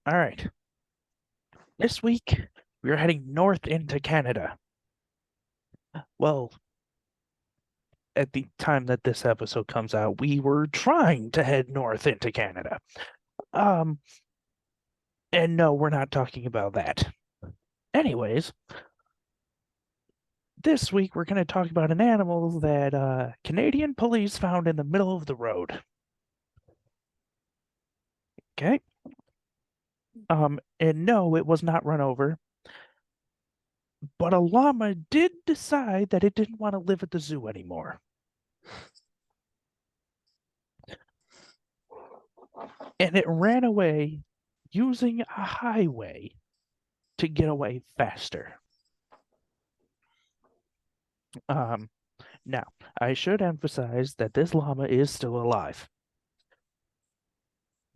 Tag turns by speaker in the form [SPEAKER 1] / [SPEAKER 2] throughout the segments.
[SPEAKER 1] All right. This week, we're heading north into Canada. Well, at the time that this episode comes out, we were trying to head north into Canada. Um, and no, we're not talking about that. Anyways, this week we're going to talk about an animal that Canadian police found in the middle of the road. Okay. And no, it was not run over, but a llama did decide that it didn't want to live at the zoo anymore. And it ran away using a highway to get away faster. Um, Now, I should emphasize that this llama is still alive.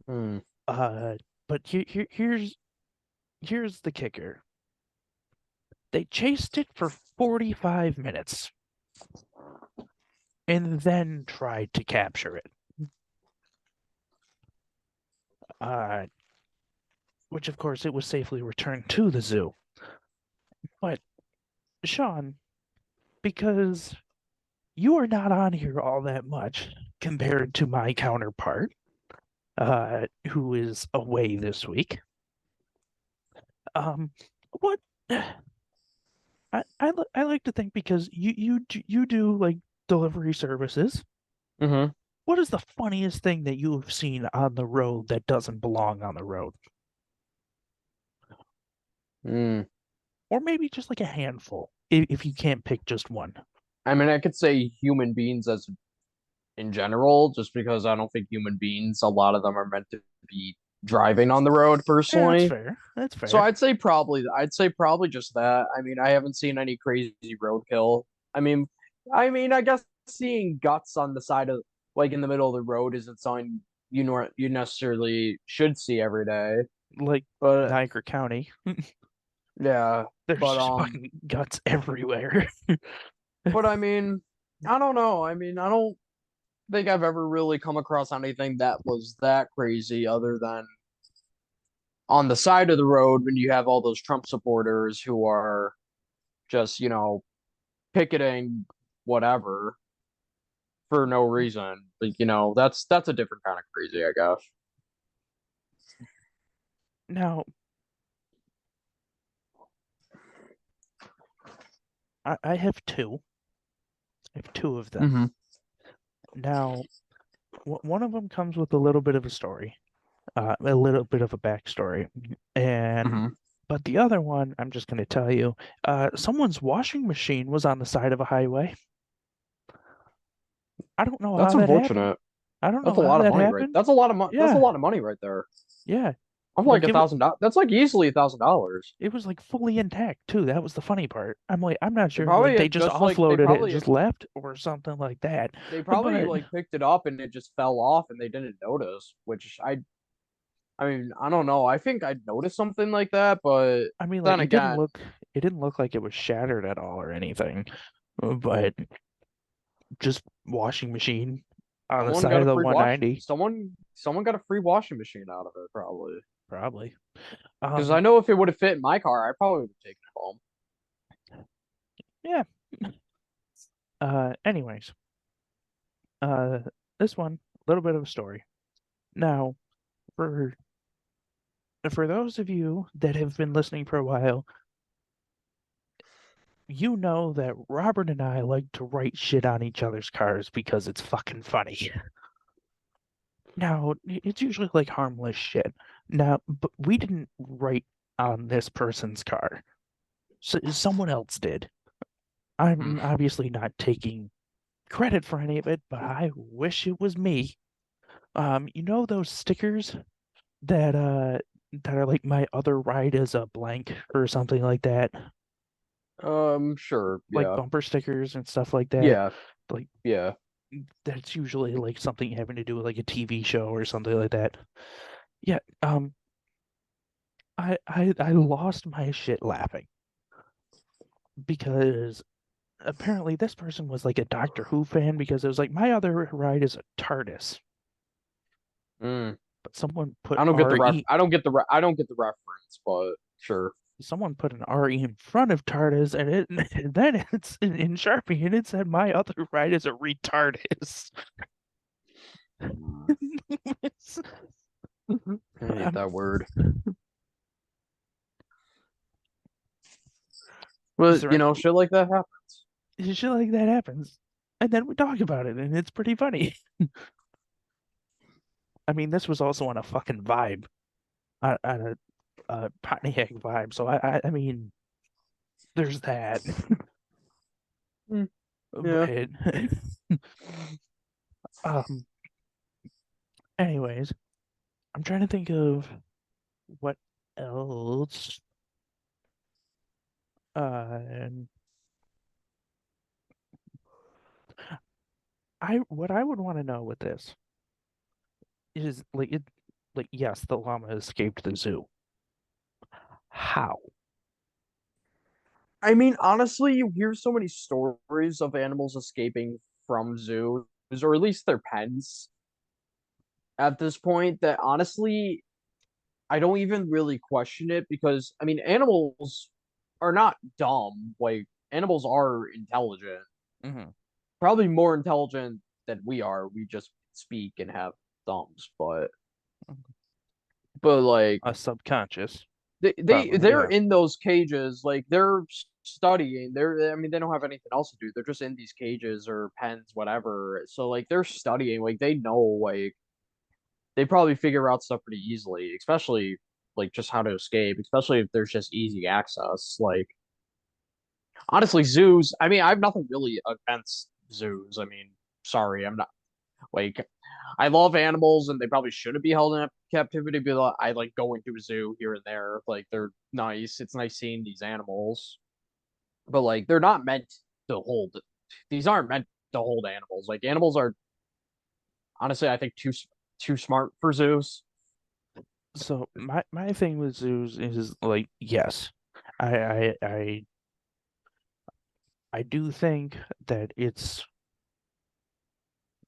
[SPEAKER 2] Hmm.
[SPEAKER 1] Uh, but here's the kicker. They chased it for 45 minutes and then tried to capture it. Uh, which of course it was safely returned to the zoo. But Sean, because you are not on here all that much compared to my counterpart, who is away this week. Um, what I like to think because you do like delivery services.
[SPEAKER 2] Mm-hmm.
[SPEAKER 1] What is the funniest thing that you have seen on the road that doesn't belong on the road?
[SPEAKER 2] Mm.
[SPEAKER 1] Or maybe just like a handful, if you can't pick just one.
[SPEAKER 2] I mean, I could say human beings as in general, just because I don't think human beings, a lot of them are meant to be driving on the road
[SPEAKER 1] Yeah, that's
[SPEAKER 2] personally.
[SPEAKER 1] fair. That's
[SPEAKER 2] So
[SPEAKER 1] fair.
[SPEAKER 2] I'd say probably just that. I mean, I haven't seen any crazy roadkill. I guess seeing guts on the side of like in the middle of the road isn't something you necessarily should see every day.
[SPEAKER 1] Like
[SPEAKER 2] But
[SPEAKER 1] Niagara County,
[SPEAKER 2] yeah,
[SPEAKER 1] there's
[SPEAKER 2] but
[SPEAKER 1] just fucking guts everywhere.
[SPEAKER 2] but I mean, I don't know. I mean, I don't think I've ever really come across anything that was that crazy other than on the side of the road when you have all those Trump supporters who are just, picketing whatever for no reason. Like, that's a different kind of crazy, I guess.
[SPEAKER 1] Now, I have two. I have two of them.
[SPEAKER 2] Mm-hmm.
[SPEAKER 1] Now, one of them comes with a little bit of a story, a little bit of a backstory, and
[SPEAKER 2] Mm-hmm.
[SPEAKER 1] but the other one, I'm just going to tell you, someone's washing machine was on the side of a highway. I don't know
[SPEAKER 2] That's
[SPEAKER 1] how that happened.
[SPEAKER 2] unfortunate.
[SPEAKER 1] I don't know
[SPEAKER 2] That's a
[SPEAKER 1] how
[SPEAKER 2] lot of
[SPEAKER 1] that
[SPEAKER 2] money, right?
[SPEAKER 1] happened.
[SPEAKER 2] That's a lot of money. That's a
[SPEAKER 1] Yeah,
[SPEAKER 2] lot of money right there.
[SPEAKER 1] yeah.
[SPEAKER 2] I'm like
[SPEAKER 1] Like
[SPEAKER 2] a thousand dollars. That's like easily $1,000.
[SPEAKER 1] it was like fully intact too. That was the funny part. I'm like, I'm not
[SPEAKER 2] They
[SPEAKER 1] sure if like
[SPEAKER 2] probably
[SPEAKER 1] they
[SPEAKER 2] had
[SPEAKER 1] just
[SPEAKER 2] just like
[SPEAKER 1] offloaded it and just left or something like that.
[SPEAKER 2] they probably
[SPEAKER 1] But
[SPEAKER 2] like picked it up and it just fell off and they didn't notice, which I mean, I don't know. I think I'd notice something like that, but
[SPEAKER 1] I mean, like
[SPEAKER 2] then again,
[SPEAKER 1] it didn't look like it was shattered at all or anything. But just washing machine on the
[SPEAKER 2] someone
[SPEAKER 1] side
[SPEAKER 2] got
[SPEAKER 1] of
[SPEAKER 2] a
[SPEAKER 1] the
[SPEAKER 2] free wash.
[SPEAKER 1] 190,
[SPEAKER 2] Someone got a free washing machine out of it probably.
[SPEAKER 1] probably.
[SPEAKER 2] Because I
[SPEAKER 1] Um,
[SPEAKER 2] know if it would have fit in my car, I probably would have taken it home.
[SPEAKER 1] yeah. Anyways, uh, this one, a little bit of a story. Now, for for those of you that have been listening for a while, you know that Robert and I like to write shit on each other's cars because it's fucking funny. Now, it's usually like harmless shit. Now, but we didn't write on this person's car. So someone else did.
[SPEAKER 2] Hmm.
[SPEAKER 1] I'm obviously not taking credit for any of it, but I wish it was me. You know those stickers that that are like my other ride is a blank or something like that?
[SPEAKER 2] Sure.
[SPEAKER 1] Like
[SPEAKER 2] Yeah.
[SPEAKER 1] bumper stickers and stuff like that.
[SPEAKER 2] Yeah.
[SPEAKER 1] Like
[SPEAKER 2] Yeah.
[SPEAKER 1] that's usually like something having to do with like a TV show or something like that. Yeah, I lost my shit laughing because apparently this person was like a Doctor Who fan because it was like my other ride is a TARDIS,
[SPEAKER 2] Mm.
[SPEAKER 1] but someone put
[SPEAKER 2] I don't get the ref.
[SPEAKER 1] RE
[SPEAKER 2] I don't get the reference, but sure.
[SPEAKER 1] someone put an RE in front of TARDIS and it and then it's in Sharpie and it said my other ride is a retardis.
[SPEAKER 2] Mm. I hate
[SPEAKER 1] Um,
[SPEAKER 2] that word. But
[SPEAKER 1] there
[SPEAKER 2] shit like that happens.
[SPEAKER 1] shit like that happens, and then we talk about it and it's pretty funny. I mean, this was also on a fucking vibe, on a Pontiac vibe. So I mean, there's that.
[SPEAKER 2] Mm, yeah.
[SPEAKER 1] But um, anyways, I'm trying to think of what else. And what I would want to know with this is like yes, the llama escaped the zoo. How?
[SPEAKER 2] I mean, honestly, you hear so many stories of animals escaping from zoos, or at least their pens at this point, that honestly, I don't even really question it because, I mean, animals are not dumb. Like, animals are intelligent,
[SPEAKER 1] Hmm.
[SPEAKER 2] probably more intelligent than we are. We just speak and have thumbs, but like,
[SPEAKER 1] A subconscious,
[SPEAKER 2] they're
[SPEAKER 1] yeah.
[SPEAKER 2] in those cages, like they're studying. I mean, they don't have anything else to do. They're just in these cages or pens, whatever. So like they're studying, like they know, like they probably figure out stuff pretty easily, especially like just how to escape, especially if there's just easy access. Like honestly, zoos, I mean, I have nothing really against zoos. I mean, sorry, I'm not like I love animals and they probably shouldn't be held in captivity, but I like going to a zoo here and there. Like they're nice. It's nice seeing these animals, but like they're not meant to hold. These aren't meant to hold animals. Like animals are honestly, I think too smart for zoos.
[SPEAKER 1] So my thing with zoos is like yes, I I I I do think that it's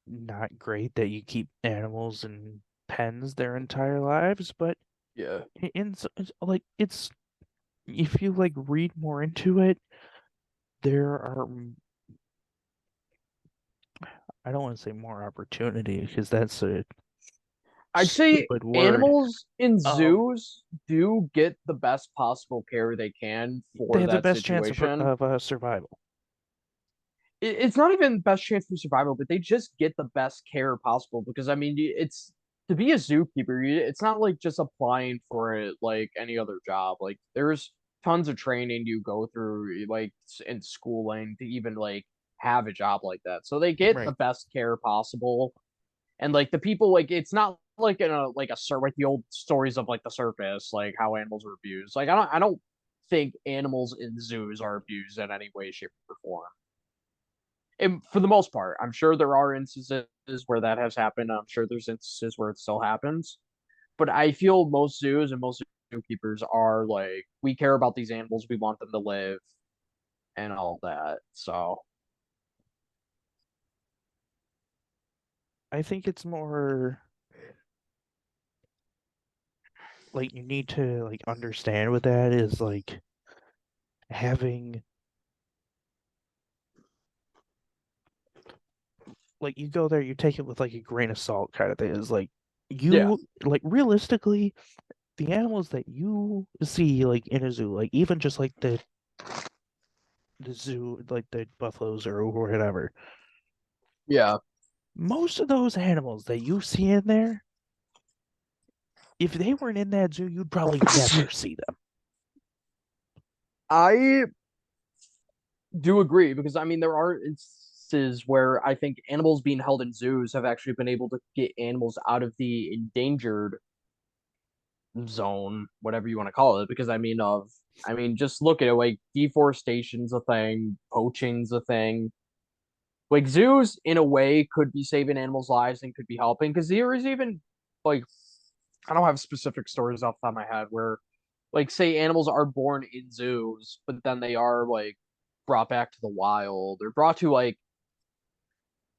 [SPEAKER 1] not great that you keep animals in pens their entire lives, but
[SPEAKER 2] Yeah.
[SPEAKER 1] like it's if you like read more into it, there are I don't want to say more opportunity because that's a
[SPEAKER 2] I'd say
[SPEAKER 1] stupid word.
[SPEAKER 2] animals in
[SPEAKER 1] Um,
[SPEAKER 2] zoos do get the best possible care they can
[SPEAKER 1] they
[SPEAKER 2] for
[SPEAKER 1] have the
[SPEAKER 2] that
[SPEAKER 1] best chance of
[SPEAKER 2] situation.
[SPEAKER 1] survival.
[SPEAKER 2] It's not even best chance for survival, but they just get the best care possible because I mean, it's to be a zookeeper, it's not like just applying for it like any other job. Like there's tons of training you go through, like in schooling to even like have a job like that. So they get the
[SPEAKER 1] Right.
[SPEAKER 2] best care possible, and like the people, like it's not like in a like like the old stories of like the circus, like how animals are abused. Like I don't think animals in zoos are abused in any way, shape, or form, and for the most part. I'm sure there are instances where that has happened. I'm sure there's instances where it still happens. But I feel most zoos and most zookeepers are like, we care about these animals, we want them to live and all that. So
[SPEAKER 1] I think it's more like you need to like understand what that is like having like you go there, you take it with like a grain of salt kind of thing. It's like
[SPEAKER 2] yeah,
[SPEAKER 1] you like realistically, the animals that you see like in a zoo, like even just like the zoo, like the buffaloes or whatever,
[SPEAKER 2] yeah.
[SPEAKER 1] most of those animals that you see in there, if they weren't in that zoo, you'd probably never see them.
[SPEAKER 2] I do agree because I mean there are instances where I think animals being held in zoos have actually been able to get animals out of the endangered zone, whatever you want to call it. Because I mean, just look at it. Like deforestation's a thing, poaching's a thing. Like zoos, in a way, could be saving animals' lives and could be helping. Because there is even like I don't have specific stories off the top of my head where, like, say animals are born in zoos, but then they are like brought back to the wild or brought to like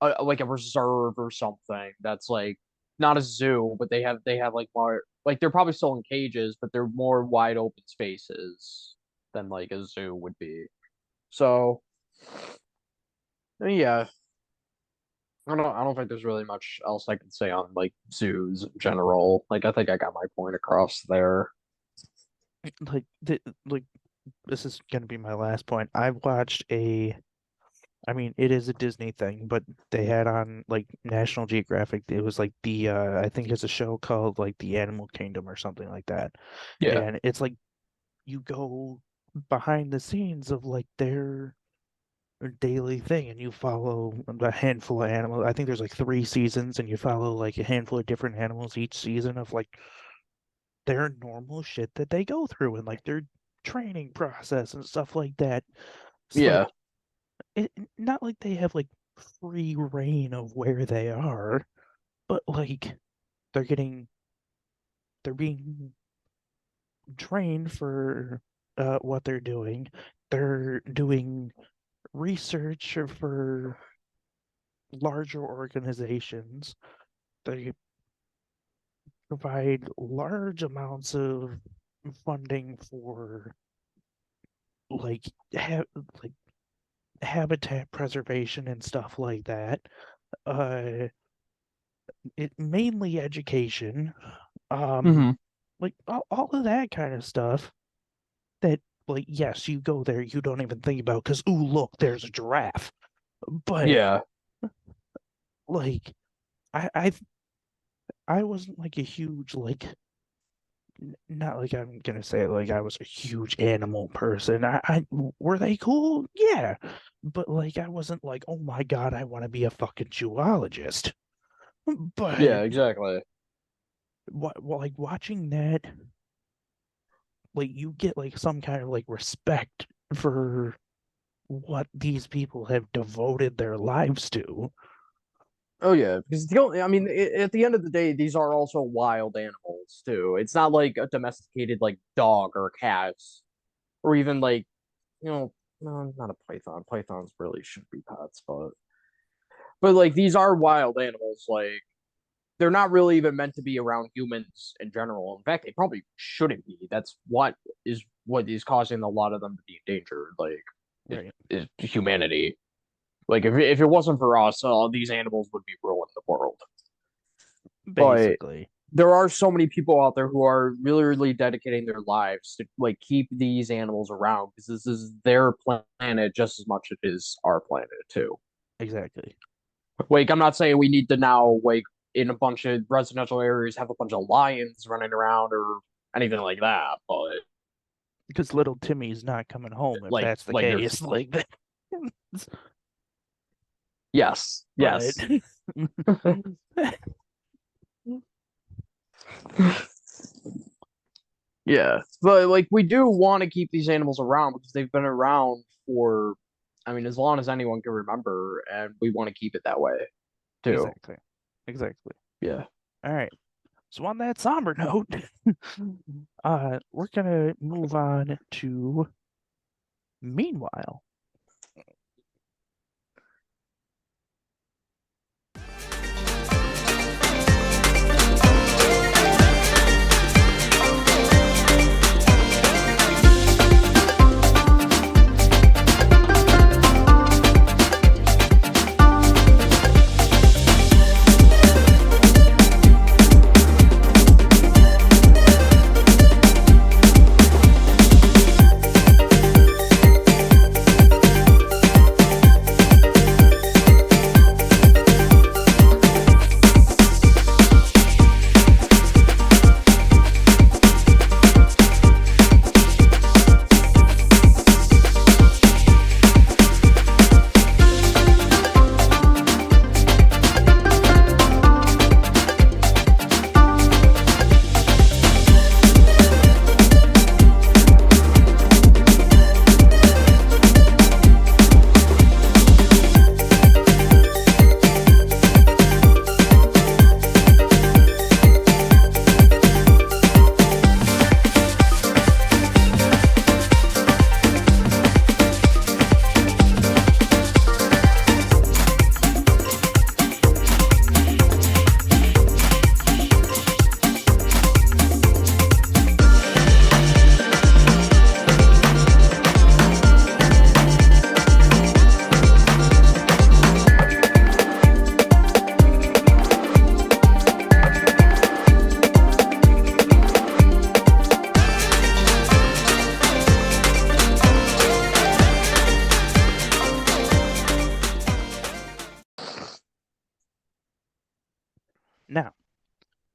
[SPEAKER 2] a reserve or something that's like not a zoo, but they have like more, like they're probably still in cages, but they're more wide open spaces than like a zoo would be. So yeah, I don't think there's really much else I can say on like zoos in general. Like I think I got my point across there.
[SPEAKER 1] Like like this is gonna be my last point. I watched a I mean, it is a Disney thing, but they had on like National Geographic. It was like the I think it's a show called like The Animal Kingdom or something like that.
[SPEAKER 2] Yeah.
[SPEAKER 1] And it's like you go behind the scenes of like their daily thing and you follow a handful of animals. I think there's like 3 seasons and you follow like a handful of different animals each season of like their normal shit that they go through and like their training process and stuff like that. It's like
[SPEAKER 2] Yeah.
[SPEAKER 1] not like they have like free reign of where they are, but like they're getting they're being trained for what they're doing. They're doing research for larger organizations. They provide large amounts of funding for like like habitat preservation and stuff like that. Uh, it mainly education. Um,
[SPEAKER 2] Hmm.
[SPEAKER 1] like all of that kind of stuff. That like yes, you go there, you don't even think about because ooh look, there's a giraffe. But
[SPEAKER 2] Yeah.
[SPEAKER 1] like I wasn't like a huge like not like I'm gonna say like I was a huge animal person. I were they cool? Yeah. But like I wasn't like, oh my God, I want to be a fucking zoologist.
[SPEAKER 2] Yeah,
[SPEAKER 1] But
[SPEAKER 2] exactly.
[SPEAKER 1] like watching that, like you get like some kind of like respect for what these people have devoted their lives to.
[SPEAKER 2] Oh yeah, because the only, I mean, at the end of the day, these are also wild animals too. It's not like a domesticated like dog or cat, or even like no, not a python. Pythons really shouldn't be pets, but like these are wild animals. Like they're not really even meant to be around humans in general. In fact, they probably shouldn't be. That's what is causing a lot of them to be endangered. Like
[SPEAKER 1] Right.
[SPEAKER 2] is humanity. Like if it wasn't for us, all these animals would be ruining the world. But
[SPEAKER 1] Basically.
[SPEAKER 2] there are so many people out there who are really, really dedicating their lives to like keep these animals around because this is their planet just as much as it is our planet too.
[SPEAKER 1] Exactly.
[SPEAKER 2] Like I'm not saying we need to now like in a bunch of residential areas have a bunch of lions running around or anything like that, but
[SPEAKER 1] Because little Timmy's not coming home if
[SPEAKER 2] like
[SPEAKER 1] that's the
[SPEAKER 2] like
[SPEAKER 1] case.
[SPEAKER 2] there's
[SPEAKER 1] Like that.
[SPEAKER 2] yes,
[SPEAKER 1] But
[SPEAKER 2] yes. Yeah, but like we do want to keep these animals around because they've been around for, I mean, as long as anyone can remember, and we want to keep it that way too.
[SPEAKER 1] exactly. Exactly.
[SPEAKER 2] Yeah.
[SPEAKER 1] All right. So on that somber note, we're gonna move on to meanwhile.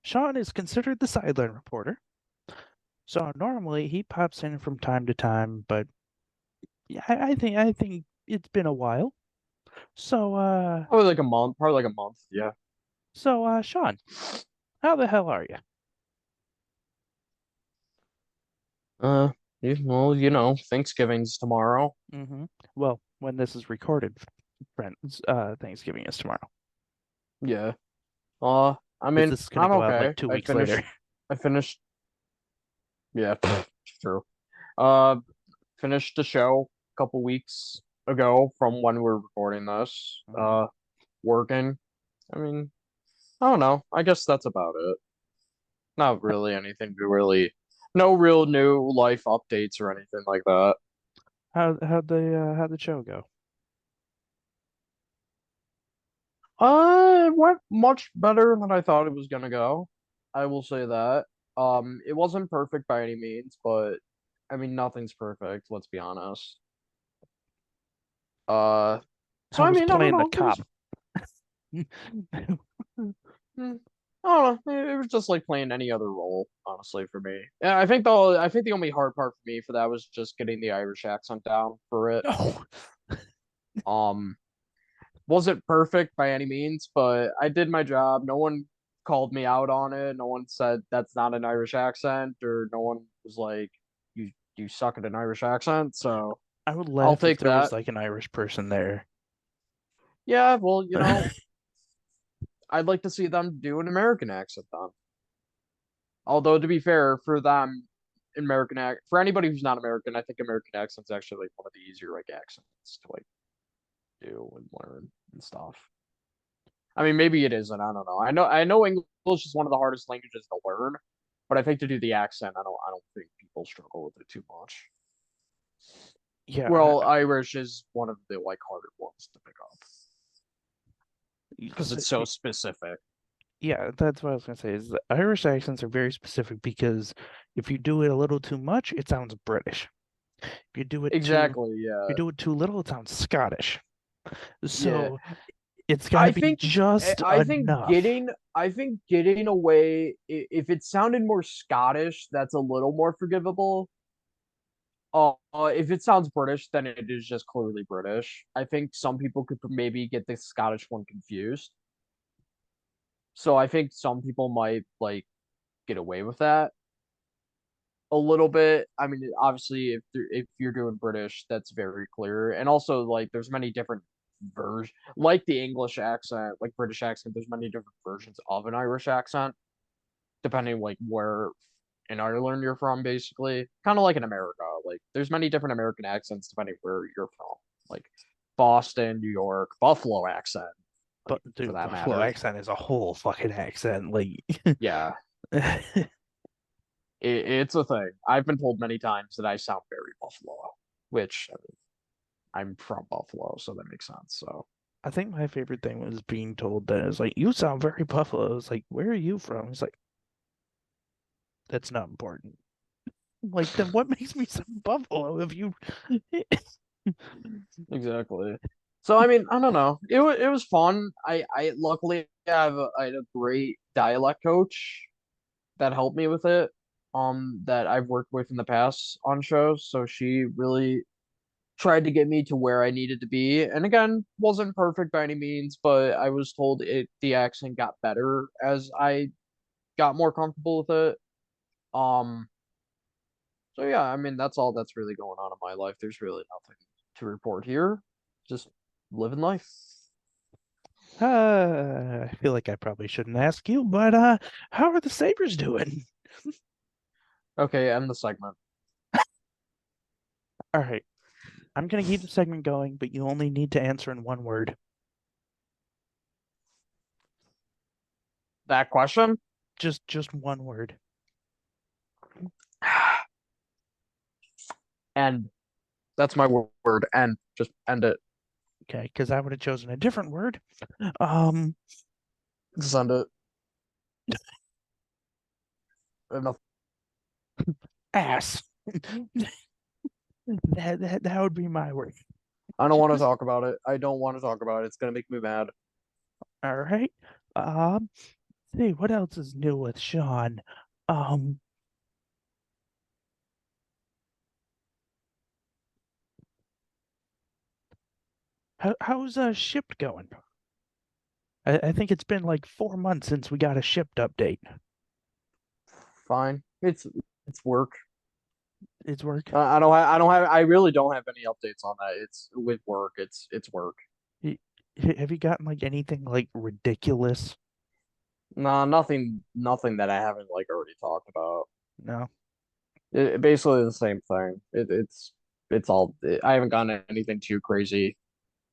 [SPEAKER 1] Sean is considered the sideline reporter. So normally he pops in from time to time, but yeah, I think it's been a while. So
[SPEAKER 2] Probably like a month. Yeah.
[SPEAKER 1] Sean, how the hell are you?
[SPEAKER 2] Uh, well, Thanksgiving's tomorrow.
[SPEAKER 1] Mm-hmm. Well, when this is recorded, friends, Thanksgiving is tomorrow
[SPEAKER 2] Yeah. I
[SPEAKER 1] because
[SPEAKER 2] mean,
[SPEAKER 1] this is gonna
[SPEAKER 2] I'm
[SPEAKER 1] go out like
[SPEAKER 2] okay.
[SPEAKER 1] 2 weeks later.
[SPEAKER 2] I finished. Yeah, true. Uh, finished the show a couple weeks ago from when we were recording this.
[SPEAKER 1] Mhm.
[SPEAKER 2] Working. I mean, I don't know. I guess that's about it. Not really anything to really, no real new life updates or anything like that.
[SPEAKER 1] How'd the show go?
[SPEAKER 2] It went much better than I thought it was gonna go. I will say that. It wasn't perfect by any means, but I mean, nothing's perfect, let's be honest. Uh, so
[SPEAKER 1] How
[SPEAKER 2] I
[SPEAKER 1] was
[SPEAKER 2] mean, I don't
[SPEAKER 1] playing the
[SPEAKER 2] know.
[SPEAKER 1] cop?
[SPEAKER 2] Hmm, I don't know. It was just like playing any other role, honestly, for me. Yeah, I think the only hard part for me for that was just getting the Irish accent down for it.
[SPEAKER 1] No.
[SPEAKER 2] Um, wasn't perfect by any means, but I did my job. No one called me out on it. No one said that's not an Irish accent, or no one was like, you suck at an Irish accent." So
[SPEAKER 1] I would
[SPEAKER 2] I'll
[SPEAKER 1] laugh if
[SPEAKER 2] take
[SPEAKER 1] there was
[SPEAKER 2] that.
[SPEAKER 1] like an Irish person there.
[SPEAKER 2] Yeah, well, I'd like to see them do an American accent then. Although to be fair, for them, for anybody who's not American, I think American accent's actually like one of the easier like accents to like do and learn and stuff. I mean, maybe it isn't. I don't know. I know English is one of the hardest languages to learn, but I think to do the accent, I don't think people struggle with it too much.
[SPEAKER 1] Yeah,
[SPEAKER 2] Well, Irish is one of the like harder ones to pick up because
[SPEAKER 1] so,
[SPEAKER 2] it's so specific.
[SPEAKER 1] yeah, that's what I was gonna say. Is the Irish accents are very specific because if you do it a little too much, it sounds British.
[SPEAKER 2] Exactly.
[SPEAKER 1] If you
[SPEAKER 2] Yeah.
[SPEAKER 1] do it too little, it sounds Scottish.
[SPEAKER 2] Yeah.
[SPEAKER 1] So it's got to
[SPEAKER 2] I
[SPEAKER 1] be
[SPEAKER 2] think
[SPEAKER 1] just enough.
[SPEAKER 2] I think getting away if it sounded more Scottish, that's a little more forgivable. If it sounds British, then it is just clearly British. I think some people could maybe get the Scottish one confused. So I think some people might like get away with that a little bit. I mean, obviously, if you're doing British, that's very clear. And also, like, there's many different versions, like the English accent, like British accent. There's many different versions of an Irish accent, depending like where in Ireland you're from, basically. Kind of like in America. Like, there's many different American accents depending where you're from. Like Boston, New York, Buffalo accent,
[SPEAKER 1] But
[SPEAKER 2] like for
[SPEAKER 1] dude,
[SPEAKER 2] that
[SPEAKER 1] Buffalo
[SPEAKER 2] matter.
[SPEAKER 1] accent is a whole fucking accent. Like,
[SPEAKER 2] Yeah, it's a thing. I've been told many times that I sound very Buffalo, which I mean, I'm from Buffalo, so that makes sense. So
[SPEAKER 1] I think my favorite thing was being told that it's like, you sound very Buffalo. It's like, where are you from? It's like, that's not important. Like, then what makes me sound Buffalo if you
[SPEAKER 2] exactly. So I mean, I don't know. It was fun. I luckily I had a great dialect coach that helped me with it. That I've worked with in the past on shows. So she really tried to get me to where I needed to be. And again, wasn't perfect by any means, but I was told the accent got better as I got more comfortable with it. Um, so yeah, I mean that's all that's really going on in my life. There's really nothing to report here. Just living life.
[SPEAKER 1] I feel like I probably shouldn't ask you, but how are the Sabres doing?
[SPEAKER 2] Okay, end the segment.
[SPEAKER 1] All right. I'm gonna keep the segment going, but you only need to answer in one word.
[SPEAKER 2] That question?
[SPEAKER 1] Just one word.
[SPEAKER 2] End. That's my word. End. Just end it.
[SPEAKER 1] Okay, because I would have chosen a different word. Um,
[SPEAKER 2] Just end it. Enough.
[SPEAKER 1] ass. That would be my word.
[SPEAKER 2] I don't want to
[SPEAKER 1] Just
[SPEAKER 2] talk about it. I don't want to talk about it. It's gonna make me mad.
[SPEAKER 1] all right. Um, see what else is new with Sean. Um, how's shipped going? I think it's been like 4 months since we got a shipped update.
[SPEAKER 2] Fine. It's work.
[SPEAKER 1] It's work.
[SPEAKER 2] I really don't have any updates on that. It's with work. It's work.
[SPEAKER 1] Y- Have you gotten like anything like ridiculous?
[SPEAKER 2] Nah, nothing that I haven't like already talked about.
[SPEAKER 1] No.
[SPEAKER 2] Basically the same thing. It's all. I haven't gotten anything too crazy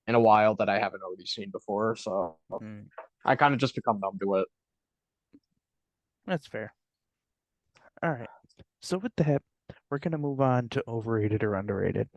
[SPEAKER 2] in a while that I haven't already seen before, so
[SPEAKER 1] Mm,
[SPEAKER 2] I kind of just become numb to it.
[SPEAKER 1] that's fair. All right. So with that, we're gonna move on to overrated or underrated.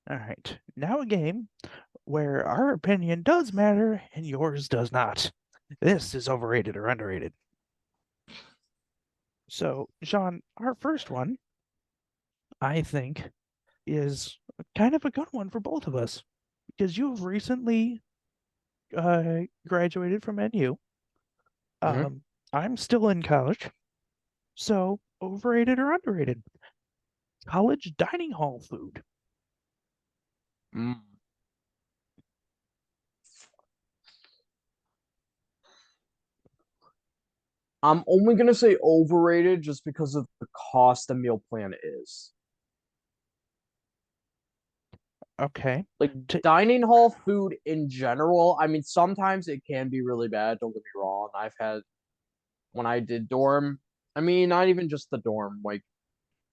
[SPEAKER 1] All right. Now a game where our opinion does matter and yours does not. This is overrated or underrated. So, Sean, our first one, I think, is kind of a good one for both of us because you've recently graduated from NU.
[SPEAKER 2] Hmm.
[SPEAKER 1] I'm still in college. So, overrated or underrated? College dining hall food.
[SPEAKER 2] Mm. I'm only gonna say overrated just because of the cost a meal plan is.
[SPEAKER 1] Okay.
[SPEAKER 2] Like
[SPEAKER 1] T
[SPEAKER 2] dining hall food in general, I mean, sometimes it can be really bad, don't get me wrong. I've had when I did dorm, I mean, not even just the dorm, like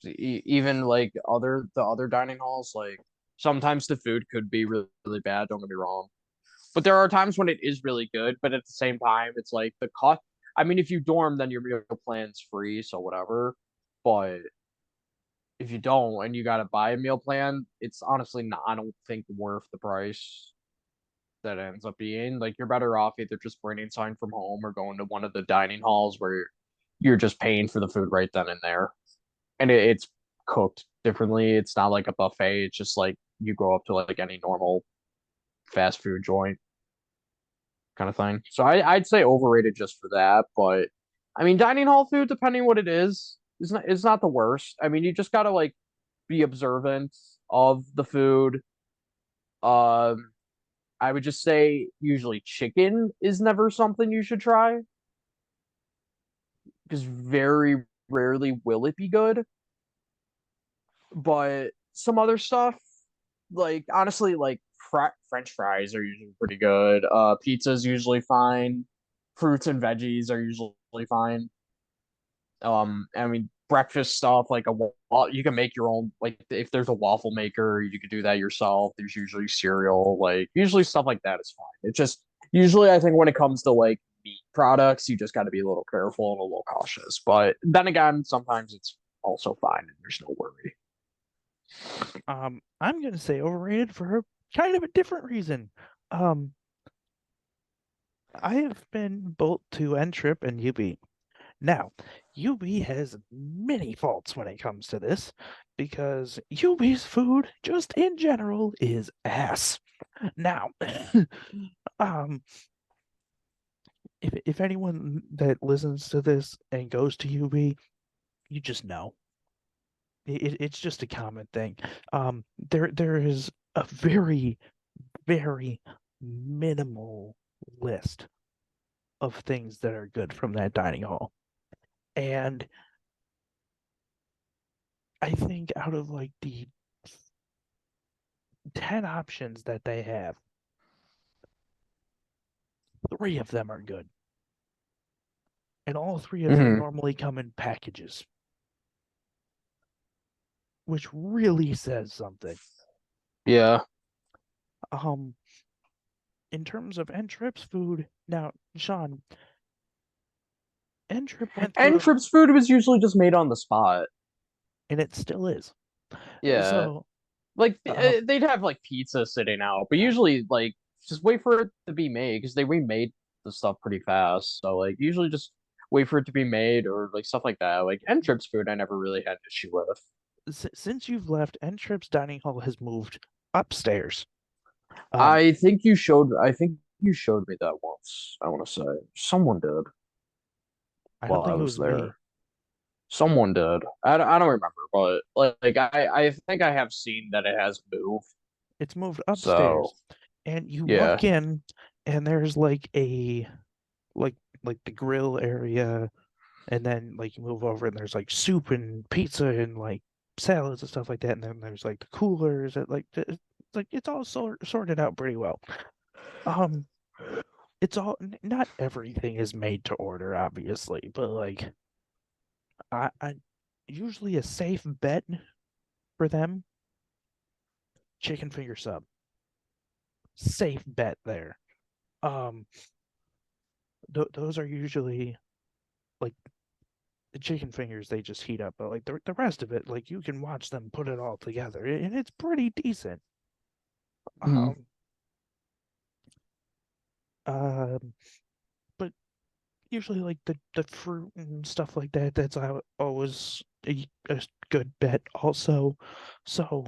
[SPEAKER 2] even like the other dining halls, like sometimes the food could be really, really bad, don't get me wrong. But there are times when it is really good, but at the same time, it's like the cost. I mean, if you dorm, then your meal plan's free, so whatever. But if you don't and you gotta buy a meal plan, it's honestly not, I don't think, worth the price that it ends up being. Like you're better off either just bringing sign from home or going to one of the dining halls where you're just paying for the food right then and there. And it's cooked differently. It's not like a buffet. It's just like you go up to like any normal fast food joint kind of thing. So I'd say overrated just for that. But I mean, dining hall food, depending what it is not the worst. I mean, you just gotta like be observant of the food. Um, I would just say usually chicken is never something you should try because very rarely will it be good. But some other stuff, like honestly, like French fries are usually pretty good. Pizza's usually fine. Fruits and veggies are usually fine. I mean, breakfast stuff like you can make your own. Like if there's a waffle maker, you could do that yourself. There's usually cereal, like usually stuff like that is fine. It's just usually I think when it comes to like meat products, you just got to be a little careful and a little cautious. But then again, sometimes it's also fine and there's no worry.
[SPEAKER 1] I'm gonna say overrated for a kind of a different reason. Um, I have been both to N Trip and UB. Now, UB has many faults when it comes to this because UB's food, just in general, is ass. Now, um, if anyone that listens to this and goes to UB, you just know it's just a common thing. There is a very very minimal list of things that are good from that dining hall. And I think out of like the 10 options that they have, three of them are good. And all three of them
[SPEAKER 2] Hmm.
[SPEAKER 1] normally come in packages, which really says something.
[SPEAKER 2] Yeah.
[SPEAKER 1] Um, in terms of N-Trip's food, now, Sean, N-Trip went
[SPEAKER 2] And
[SPEAKER 1] through,
[SPEAKER 2] Trips food was usually just made on the spot.
[SPEAKER 1] and it still is.
[SPEAKER 2] Yeah.
[SPEAKER 1] So,
[SPEAKER 2] Like
[SPEAKER 1] um,
[SPEAKER 2] they'd have like pizza sitting out, but usually like just wait for it to be made because they remade the stuff pretty fast. So like usually just wait for it to be made or like stuff like that. Like and Trips food I never really had an issue with.
[SPEAKER 1] since you've left, N-Trip's dining hall has moved upstairs. Um,
[SPEAKER 2] I think you showed me that once, I want to say. Someone did
[SPEAKER 1] I don't
[SPEAKER 2] while I
[SPEAKER 1] think it
[SPEAKER 2] was
[SPEAKER 1] was me.
[SPEAKER 2] there. Someone did. I don't remember, but I think I have seen that it has moved.
[SPEAKER 1] It's moved
[SPEAKER 2] So
[SPEAKER 1] upstairs, and you
[SPEAKER 2] yeah.
[SPEAKER 1] walk in, and there's like a like like the grill area, and then like you move over, and there's like soup and pizza and like salads and stuff like that, and then there's like the coolers, and like it's all sorted out pretty well. Um, it's all not everything is made to order, obviously, but like I usually a safe bet for them, chicken finger sub, safe bet there. Um, those are usually like the chicken fingers they just heat up, but like the rest of it, like you can watch them put it all together, and it's pretty decent.
[SPEAKER 2] Mhm.
[SPEAKER 1] Um, um, but usually like the fruit and stuff like that, that's always a good bet also. So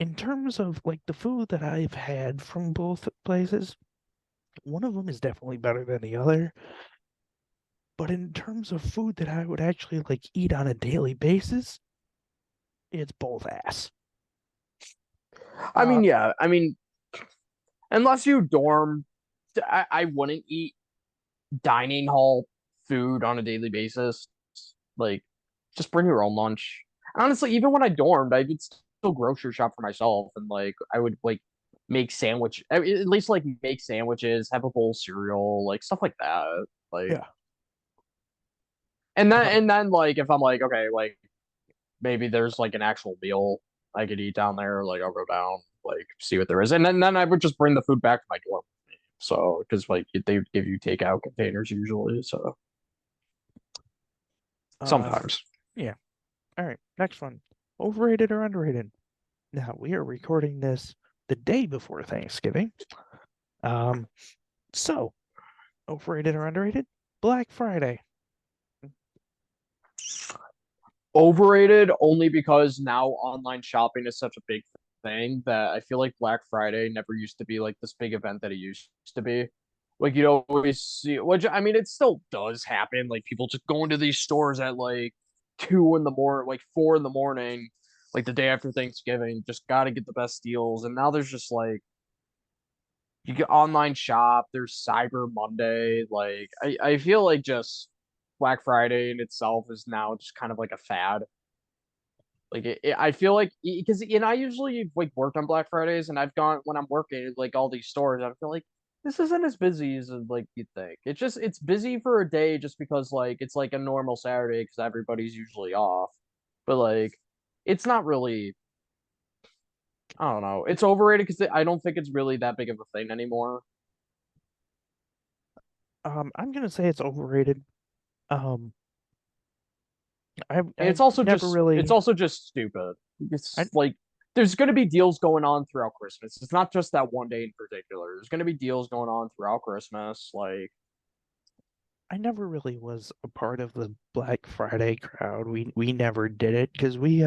[SPEAKER 1] in terms of like the food that I've had from both places, one of them is definitely better than the other. But in terms of food that I would actually like eat on a daily basis, it's both ass.
[SPEAKER 2] I
[SPEAKER 1] Uh,
[SPEAKER 2] mean, yeah. I mean, unless you dorm, I wouldn't eat dining hall food on a daily basis. Like, just bring your own lunch. Honestly, even when I dormed, I would still grocery shop for myself, and like I would like make at least like make sandwiches, have a bowl of cereal, like stuff like that. Like,
[SPEAKER 1] yeah. Um,
[SPEAKER 2] and then like if I'm like okay, like maybe there's like an actual meal I could eat down there, like I'll go down, like see what there is, and then I would just bring the food back to my dorm. So, because like they give you takeout containers usually, so
[SPEAKER 1] uh,
[SPEAKER 2] sometimes.
[SPEAKER 1] yeah. All right. Next one. Overrated or underrated? Now we are recording this the day before Thanksgiving. Um, so overrated or underrated? Black Friday.
[SPEAKER 2] Overrated only because now online shopping is such a big thing that I feel like Black Friday never used to be like this big event that it used to be. Like you'd always see, which I mean, it still does happen. Like people just go into these stores at like 2 in the morning, like 4 in the morning, like the day after Thanksgiving, just got to get the best deals. And now there's just like you get online shop. There's Cyber Monday. Like I feel like just Black Friday in itself is now just kind of like a fad. I feel like because and I usually like worked on Black Fridays, and I've gone when I'm working at like all these stores. I feel like this isn't as busy as like you'd think. It's busy for a day just because like it's like a normal Saturday because everybody's usually off, but like it's not really. I don't know. It's overrated because I don't think it's really that big of a thing anymore.
[SPEAKER 1] I'm gonna say it's overrated. Um,
[SPEAKER 2] And
[SPEAKER 1] I never
[SPEAKER 2] it's
[SPEAKER 1] really
[SPEAKER 2] also just stupid.
[SPEAKER 1] I
[SPEAKER 2] It's like there's going to be deals going on throughout Christmas. It's not just that one day in particular. There's going to be deals going on throughout Christmas. Like,
[SPEAKER 1] I never really was a part of the Black Friday crowd. We never did it because we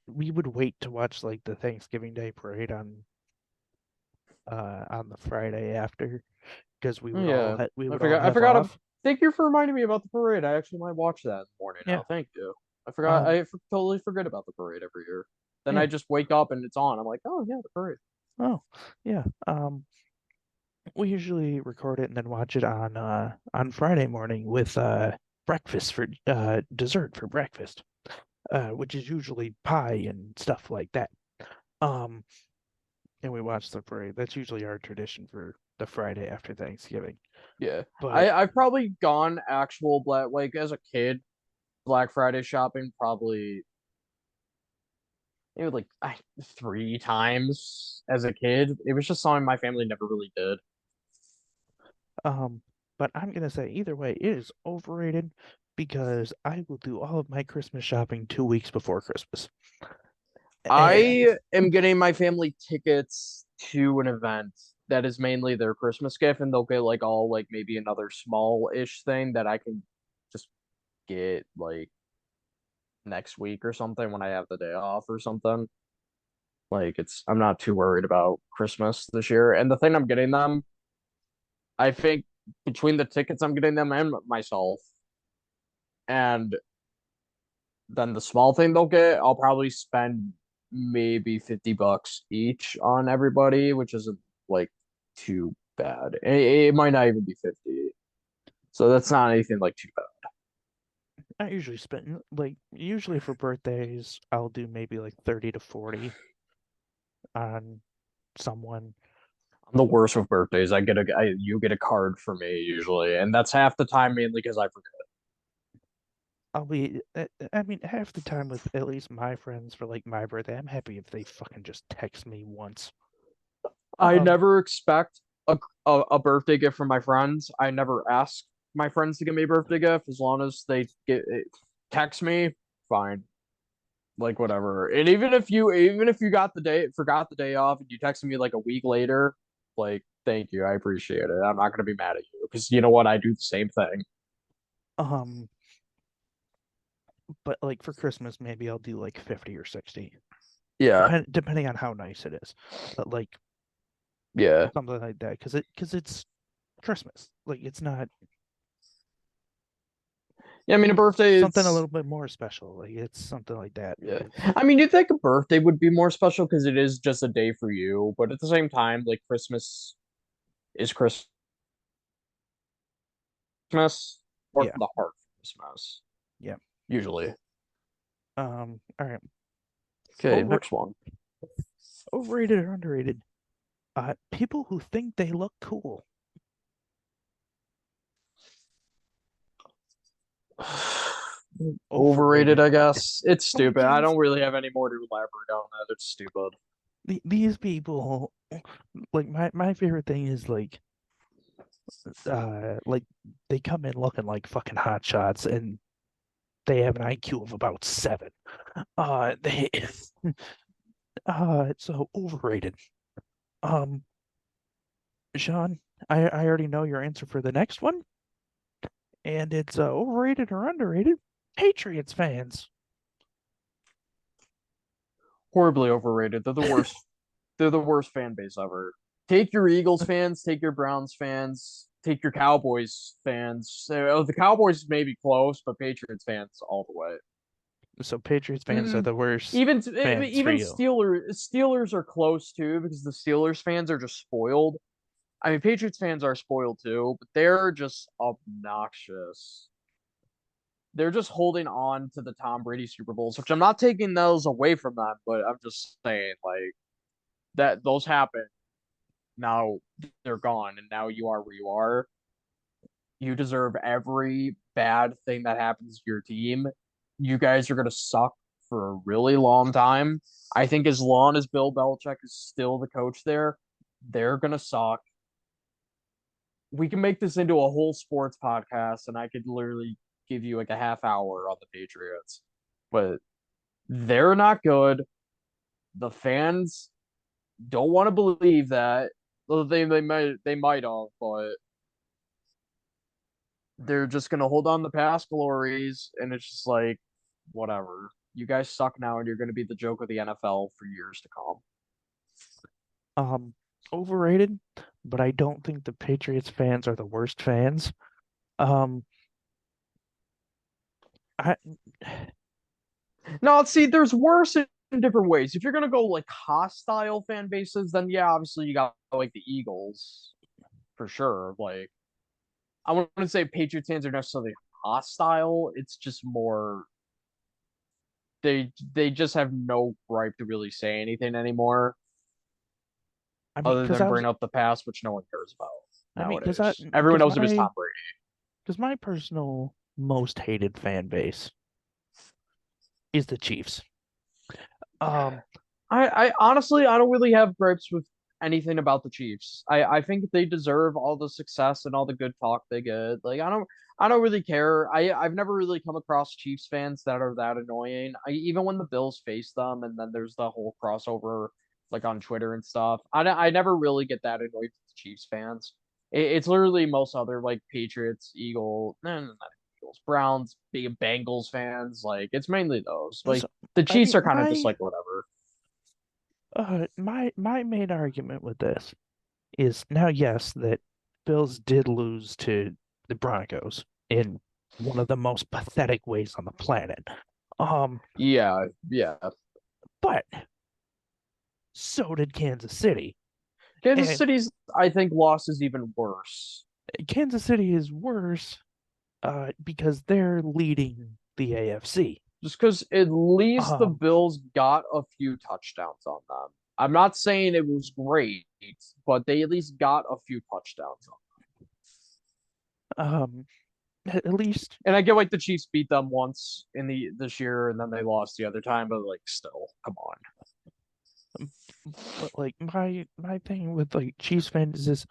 [SPEAKER 1] would wait to watch like the Thanksgiving Day parade on the Friday after because
[SPEAKER 2] yeah,
[SPEAKER 1] we would all
[SPEAKER 2] I
[SPEAKER 1] have
[SPEAKER 2] forgot to
[SPEAKER 1] off.
[SPEAKER 2] thank you for reminding me about the parade. I actually might watch that in the morning
[SPEAKER 1] Yeah.
[SPEAKER 2] now. Thank you.
[SPEAKER 1] Um
[SPEAKER 2] Totally forget about the parade every year. Then I
[SPEAKER 1] yeah.
[SPEAKER 2] just wake up and it's on. I'm like, oh yeah, the parade.
[SPEAKER 1] Oh, yeah. We usually record it and then watch it on Friday morning with breakfast for dessert for breakfast. Which is usually pie and stuff like that. Um and we watch the parade. That's usually our tradition for the Friday after Thanksgiving.
[SPEAKER 2] Yeah,
[SPEAKER 1] But
[SPEAKER 2] I've probably gone actual black like as a kid Black Friday shopping probably maybe like 3 times as a kid. It was just something my family never really did.
[SPEAKER 1] um but I'm gonna say either way, it is overrated because I will do all of my Christmas shopping 2 weeks before Christmas. And
[SPEAKER 2] I am getting my family tickets to an event that is mainly their Christmas gift, and they'll get like all like maybe another small-ish thing that I can just get like next week or something when I have the day off or something. Like I'm not too worried about Christmas this year. And the thing I'm getting them, I think between the tickets I'm getting them and myself, and then the small thing they'll get, I'll probably spend maybe $50 each on everybody, which isn't like too bad. It might not even be 50. So that's not anything like too bad.
[SPEAKER 1] I usually spend like usually for birthdays, I'll do maybe like 30 to 40 on someone.
[SPEAKER 2] I'm the worst with birthdays. You get a card for me usually, and that's half the time mainly because I forget.
[SPEAKER 1] I mean, half the time with at least my friends for like my birthday, I'm happy if they fucking just text me once.
[SPEAKER 2] I
[SPEAKER 1] Um,
[SPEAKER 2] never expect a birthday gift from my friends. I never ask my friends to give me a birthday gift as long as they text me, fine. Like whatever. And even if you forgot the day off and you texted me like a week later, like thank you, I appreciate it. I'm not gonna be mad at you because you know what, I do the same thing.
[SPEAKER 1] um, but like for Christmas, maybe I'll do like 50 or 60,
[SPEAKER 2] Yeah,
[SPEAKER 1] depending on how nice it is. But like
[SPEAKER 2] yeah,
[SPEAKER 1] something like that, because it's Christmas. Like it's not
[SPEAKER 2] yeah. I mean, a birthday,
[SPEAKER 1] something a
[SPEAKER 2] it's
[SPEAKER 1] little bit more special. Like it's something like that.
[SPEAKER 2] yeah.
[SPEAKER 1] It's
[SPEAKER 2] I mean, you'd think a birthday would be more special because it is just a day for you, but at the same time, like Christmas is Christmas or
[SPEAKER 1] yeah,
[SPEAKER 2] from the heart for Christmas
[SPEAKER 1] yeah.
[SPEAKER 2] usually.
[SPEAKER 1] All right.
[SPEAKER 2] Okay,
[SPEAKER 1] Over
[SPEAKER 2] next one.
[SPEAKER 1] overrated or underrated? People who think they look cool.
[SPEAKER 2] Overrated,
[SPEAKER 1] Overrated.
[SPEAKER 2] I guess. It's
[SPEAKER 1] Like
[SPEAKER 2] stupid. I don't really have any more to elaborate on that. It's stupid.
[SPEAKER 1] these people, like my favorite thing is like they come in looking like fucking hot shots and they have an IQ of about 7. They so overrated. Um, Sean, I already know your answer for the next one, and it's overrated or underrated. Patriots fans.
[SPEAKER 2] Horribly overrated. They're the worst. They're the worst fan base ever. Take your Eagles fans, take your Browns fans, take your Cowboys fans. The Cowboys may be close, but Patriots fans all the way.
[SPEAKER 1] So Patriots fans are
[SPEAKER 2] Mm,
[SPEAKER 1] the worst fans for
[SPEAKER 2] even
[SPEAKER 1] you.
[SPEAKER 2] Steelers are close too because the Steelers fans are just spoiled. I mean, Patriots fans are spoiled too, but they're just obnoxious. they're just holding on to the Tom Brady Super Bowls, which I'm not taking those away from them, but I'm just saying like that those happen. Now they're gone, and now you are where you are. You deserve every bad thing that happens to your team. You guys are gonna suck for a really long time. I think as long as Bill Belichick is still the coach there, they're gonna suck. We can make this into a whole sports podcast, and I could literally give you like a half hour on the Patriots. But they're not good. The fans don't want to believe that. Well, they might have, but they're just gonna hold on to past glories, and it's just like whatever. You guys suck now, and you're gonna be the joke of the NFL for years to come.
[SPEAKER 1] Um, Overrated, but I don't think the Patriots fans are the worst fans. Um, I
[SPEAKER 2] Now, see, there's worse in different ways. If you're gonna go like hostile fan bases, then yeah, obviously you got like the Eagles for sure. Like I wouldn't say Patriots fans are necessarily hostile. It's just more they just have no right to really say anything anymore,
[SPEAKER 1] I mean,
[SPEAKER 2] other
[SPEAKER 1] because
[SPEAKER 2] than
[SPEAKER 1] I was,
[SPEAKER 2] bring up the past, which no one cares about
[SPEAKER 1] I mean, because I,
[SPEAKER 2] nowadays. Everyone knows him as Tom Brady.
[SPEAKER 1] because my personal most hated fan base is the Chiefs. Um,
[SPEAKER 2] I honestly I don't really have gripes with anything about the Chiefs. I think they deserve all the success and all the good talk they get. Like I don't really care. I've never really come across Chiefs fans that are that annoying. Even when the Bills face them, and then there's the whole crossover like on Twitter and stuff. I never really get that annoyed with Chiefs fans. It's literally most other like Patriots, not Eagles, Browns, big Bengals fans. Like it's mainly those. Like
[SPEAKER 1] so
[SPEAKER 2] the
[SPEAKER 1] I
[SPEAKER 2] Chiefs
[SPEAKER 1] mean,
[SPEAKER 2] are kind of just like whatever.
[SPEAKER 1] my main argument with this is now, yes, that Bills did lose to the Broncos in one of the most pathetic ways on the planet. Um,
[SPEAKER 2] Yeah, yeah.
[SPEAKER 1] but so did Kansas City.
[SPEAKER 2] Kansas
[SPEAKER 1] And
[SPEAKER 2] City's, I think, loss is even worse.
[SPEAKER 1] Kansas City is worse because they're leading the AFC.
[SPEAKER 2] Just because at least the
[SPEAKER 1] Um,
[SPEAKER 2] Bills got a few touchdowns on them. I'm not saying it was great, but they at least got a few touchdowns on
[SPEAKER 1] um, at least,
[SPEAKER 2] them. And I get like the Chiefs beat them once in the this year, and then they lost the other time, but like still, come on.
[SPEAKER 1] but like my thing with like Chiefs fans is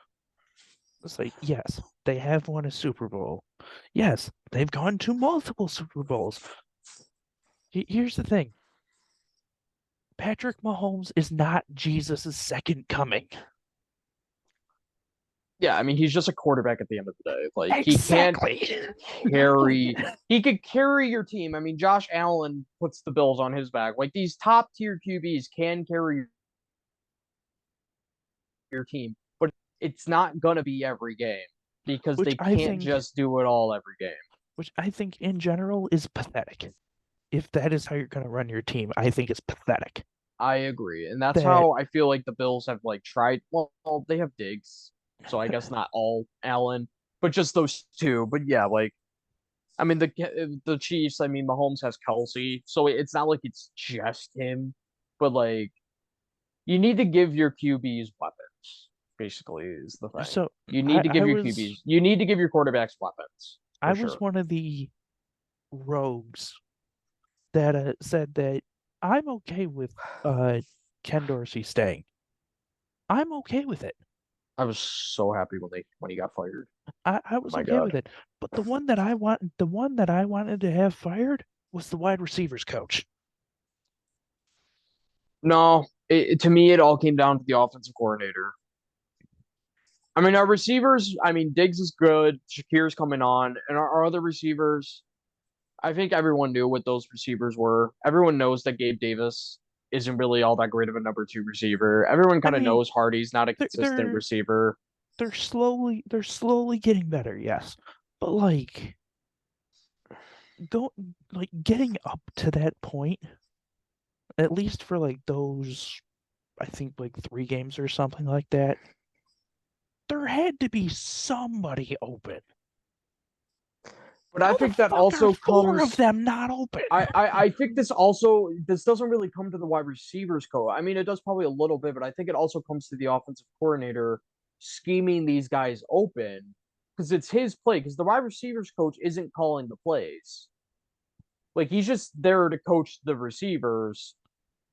[SPEAKER 1] it's like, yes, they have won a Super Bowl. Yes, they've gone to multiple Super Bowls. Here's the thing. Patrick Mahomes is not Jesus' second coming.
[SPEAKER 2] Yeah, I mean he's just a quarterback at the end of the day. Like he can't
[SPEAKER 1] Exactly.
[SPEAKER 2] carry he could carry your team. I mean, Josh Allen puts the Bills on his back. Like these top tier QBs can carry your team, but it's not gonna be every game because
[SPEAKER 1] which
[SPEAKER 2] they
[SPEAKER 1] I
[SPEAKER 2] can't
[SPEAKER 1] think
[SPEAKER 2] just do it all every game.
[SPEAKER 1] which I think in general is pathetic. If that is how you're going to run your team, I think it's pathetic.
[SPEAKER 2] I agree, and that's
[SPEAKER 1] That
[SPEAKER 2] how I feel like the Bills have like tried. Well, they have Diggs, so I guess not all Allen, but just those two. But yeah, like I mean the Chiefs. I mean Mahomes has Kelsey, so it's not like it's just him, but like you need to give your QBs weapons. Basically, is the thing.
[SPEAKER 1] so
[SPEAKER 2] You
[SPEAKER 1] I,
[SPEAKER 2] need to
[SPEAKER 1] I
[SPEAKER 2] give your
[SPEAKER 1] was
[SPEAKER 2] QBs. You need to give your quarterbacks weapons
[SPEAKER 1] I
[SPEAKER 2] for
[SPEAKER 1] was
[SPEAKER 2] sure.
[SPEAKER 1] one of the rogues that said that I'm okay with uh Ken Dorsey staying. I'm okay with it.
[SPEAKER 2] I was so happy when he got fired.
[SPEAKER 1] I
[SPEAKER 2] Oh
[SPEAKER 1] was
[SPEAKER 2] my
[SPEAKER 1] okay
[SPEAKER 2] god.
[SPEAKER 1] with it. But the one that I wanted to have fired was the wide receivers coach.
[SPEAKER 2] No, to me it all came down to the offensive coordinator. I mean, our receivers. I mean, Diggs is good. Shakir's coming on, and our other receivers. I think everyone knew what those receivers were. Everyone knows that Gabe Davis isn't really all that great of a number two receiver. Everyone
[SPEAKER 1] I
[SPEAKER 2] kind of
[SPEAKER 1] mean,
[SPEAKER 2] knows Hardy's not a
[SPEAKER 1] they're
[SPEAKER 2] consistent
[SPEAKER 1] they're
[SPEAKER 2] receiver.
[SPEAKER 1] they're slowly getting better, yes. But like go like getting up to that point, at least for like those I think like 3 games or something like that, there had to be somebody open.
[SPEAKER 2] But I
[SPEAKER 1] How the
[SPEAKER 2] think that
[SPEAKER 1] fuck are
[SPEAKER 2] also
[SPEAKER 1] four of
[SPEAKER 2] comes.
[SPEAKER 1] them not open?
[SPEAKER 2] I think this doesn't really come to the wide receivers coach. I mean, it does probably a little bit, but I think it also comes to the offensive coordinator scheming these guys open because it's his play. Because the wide receivers coach isn't calling the plays. Like he's just there to coach the receivers,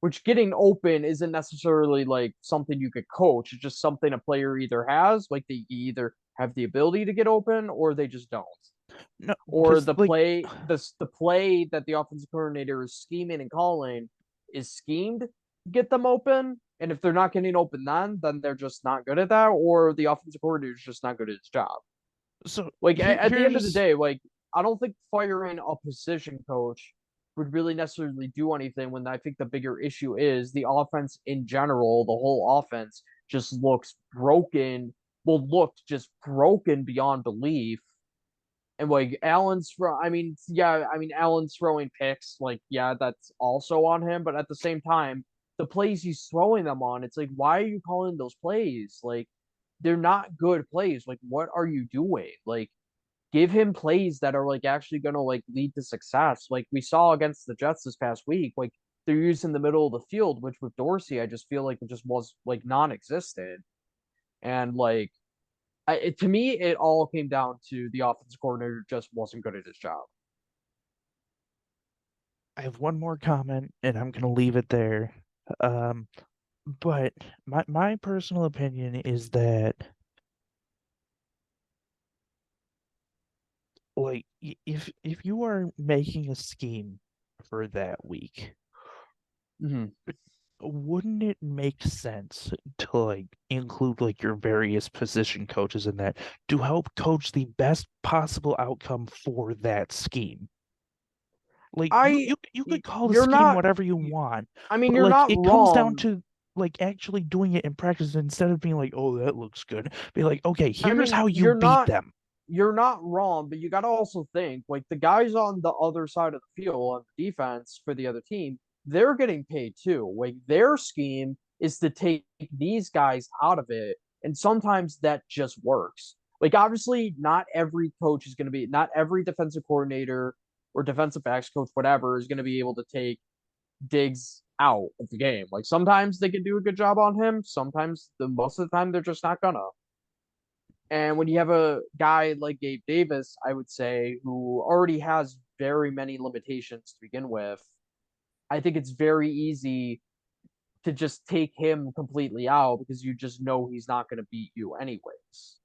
[SPEAKER 2] which getting open isn't necessarily like something you could coach. It's just something a player either has, like they either have the ability to get open or they just don't.
[SPEAKER 1] No,
[SPEAKER 2] Or
[SPEAKER 1] because like
[SPEAKER 2] the play that the offensive coordinator is scheming and calling is schemed to get them open. And if they're not getting open then they're just not good at that, or the offensive coordinator is just not good at his job.
[SPEAKER 1] so
[SPEAKER 2] Like
[SPEAKER 1] here
[SPEAKER 2] at the end of the
[SPEAKER 1] here's
[SPEAKER 2] day, like I don't think firing a position coach would really necessarily do anything when I think the bigger issue is the offense in general, the whole offense just looks broken, looked just broken beyond belief. And like Allen's throwing picks, like, yeah, that's also on him. But at the same time, the plays he's throwing them on, it's like, why are you calling those plays? Like, they're not good plays. Like, what are you doing? Like, give him plays that are like actually gonna like lead to success. Like we saw against the Jets this past week, like they're used in the middle of the field, which with Dorsey, I just feel like it just was like non-existent. And like to me, it all came down to the offensive coordinator just wasn't good at his job.
[SPEAKER 1] I have one more comment and I'm gonna leave it there. Um, but my personal opinion is that like if you are making a scheme for that week,
[SPEAKER 2] Mm-hmm.
[SPEAKER 1] wouldn't it make sense to like include like your various position coaches in that to help coach the best possible outcome for that scheme? Like
[SPEAKER 2] I
[SPEAKER 1] you could call the
[SPEAKER 2] you're
[SPEAKER 1] scheme
[SPEAKER 2] not.
[SPEAKER 1] whatever you want,
[SPEAKER 2] I mean,
[SPEAKER 1] but
[SPEAKER 2] you're
[SPEAKER 1] like
[SPEAKER 2] not
[SPEAKER 1] it comes down
[SPEAKER 2] wrong.
[SPEAKER 1] to like actually doing it in practice instead of being like, oh, that looks good. Be like, okay,
[SPEAKER 2] I
[SPEAKER 1] here's
[SPEAKER 2] mean,
[SPEAKER 1] how you beat them.
[SPEAKER 2] you're not wrong, but you got to also think like the guys on the other side of the field on the defense for the other team, they're getting paid too. Like their scheme is to take these guys out of it, and sometimes that just works. Like obviously, not every coach is going to be, not every defensive coordinator or defensive backs coach, whatever, is going to be able to take Diggs out of the game. Like sometimes they can do a good job on him. Sometimes the most of the time they're just not gonna. And when you have a guy like Gabe Davis, I would say, who already has very many limitations to begin with, I think it's very easy to just take him completely out because you just know he's not going to beat you anyways.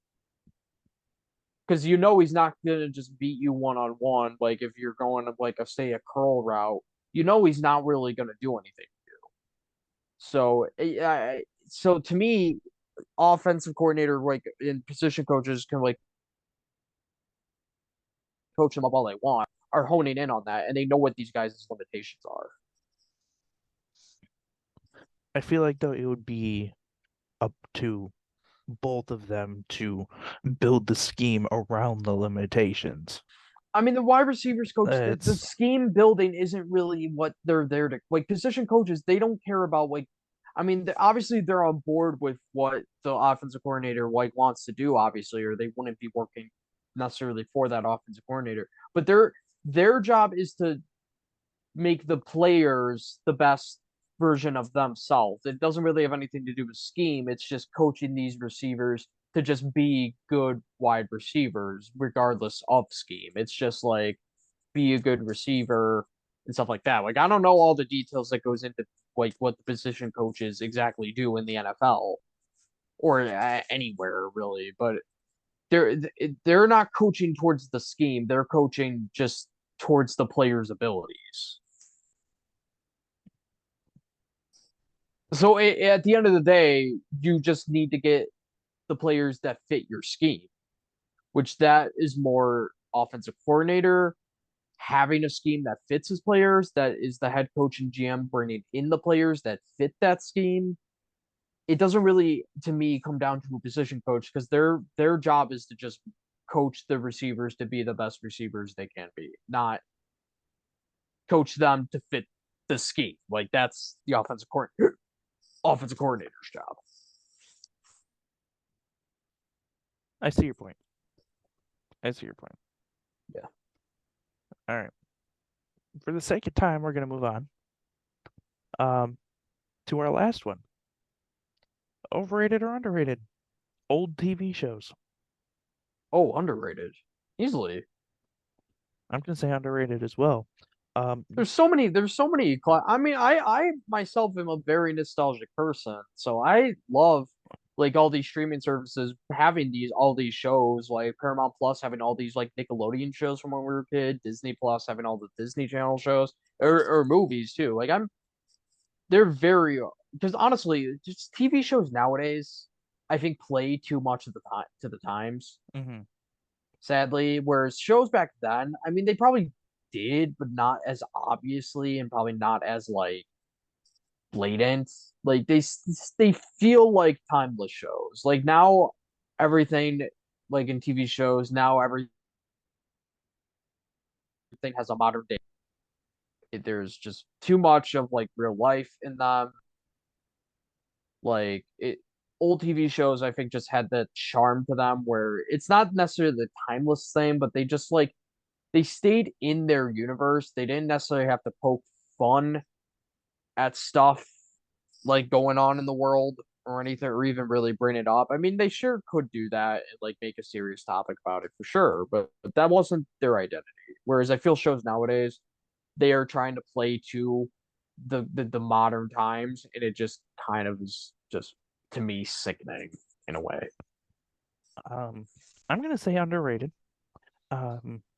[SPEAKER 2] Because you know he's not going to just beat you one on one. Like if you're going to like say a curl route, you know he's not really going to do anything. So to me, offensive coordinator like in position coaches can like coach them up all they want are honing in on that and they know what these guys' limitations are.
[SPEAKER 1] I feel like though it would be up to both of them to build the scheme around the limitations.
[SPEAKER 2] I mean, the wide receivers coach, the
[SPEAKER 1] It's
[SPEAKER 2] scheme building isn't really what they're there to like. Position coaches, they don't care about like. I mean, obviously they're on board with what the offensive coordinator like wants to do, obviously, or they wouldn't be working necessarily for that offensive coordinator. But their job is to make the players the best version of themselves. It doesn't really have anything to do with scheme. It's just coaching these receivers to just be good wide receivers, regardless of scheme. It's just like be a good receiver and stuff like that. Like I don't know all the details that goes into like what the position coaches exactly do in the NFL or anywhere really, but they're they're not coaching towards the scheme. They're coaching just towards the players' abilities. So at the end of the day, you just need to get the players that fit your scheme, which that is more offensive coordinator having a scheme that fits his players. That is the head coach and GM bringing in the players that fit that scheme. It doesn't really, to me, come down to a position coach because their job is to just coach the receivers to be the best receivers they can be, not coach them to fit the scheme. Like that's the offensive coordinator's job.
[SPEAKER 1] I see your point. I see your point.
[SPEAKER 2] Yeah.
[SPEAKER 1] All right. For the sake of time, we're gonna move on. Um, to our last one. Overrated or underrated? Old TV shows.
[SPEAKER 2] Oh, underrated. Easily.
[SPEAKER 1] I'm gonna say underrated as well. Um,
[SPEAKER 2] I mean, I myself am a very nostalgic person, so I love like all these streaming services having all these shows, like Paramount Plus having all these like Nickelodeon shows from when we were a kid, Disney Plus having all the Disney Channel shows or movies too. Like they're very because honestly, just TV shows nowadays, I think play too much of the time to the times,
[SPEAKER 1] mhm.
[SPEAKER 2] sadly. Whereas shows back then, I mean, they probably did, but not as obviously and probably not as like blatant. Like they feel like timeless shows. Like now, everything like in TV shows now everything has a modern day. There's just too much of like real life in them. Like it, old TV shows I think just had that charm to them where it's not necessarily the timeless thing, but they just like they stayed in their universe. They didn't necessarily have to poke fun at stuff like going on in the world or anything, or even really bring it up. I mean, they sure could do that and like make a serious topic about it for sure, but that wasn't their identity. Whereas I feel shows nowadays they are trying to play to the modern times, and it just kind of is just to me sickening in a way.
[SPEAKER 1] Um, I'm gonna say underrated.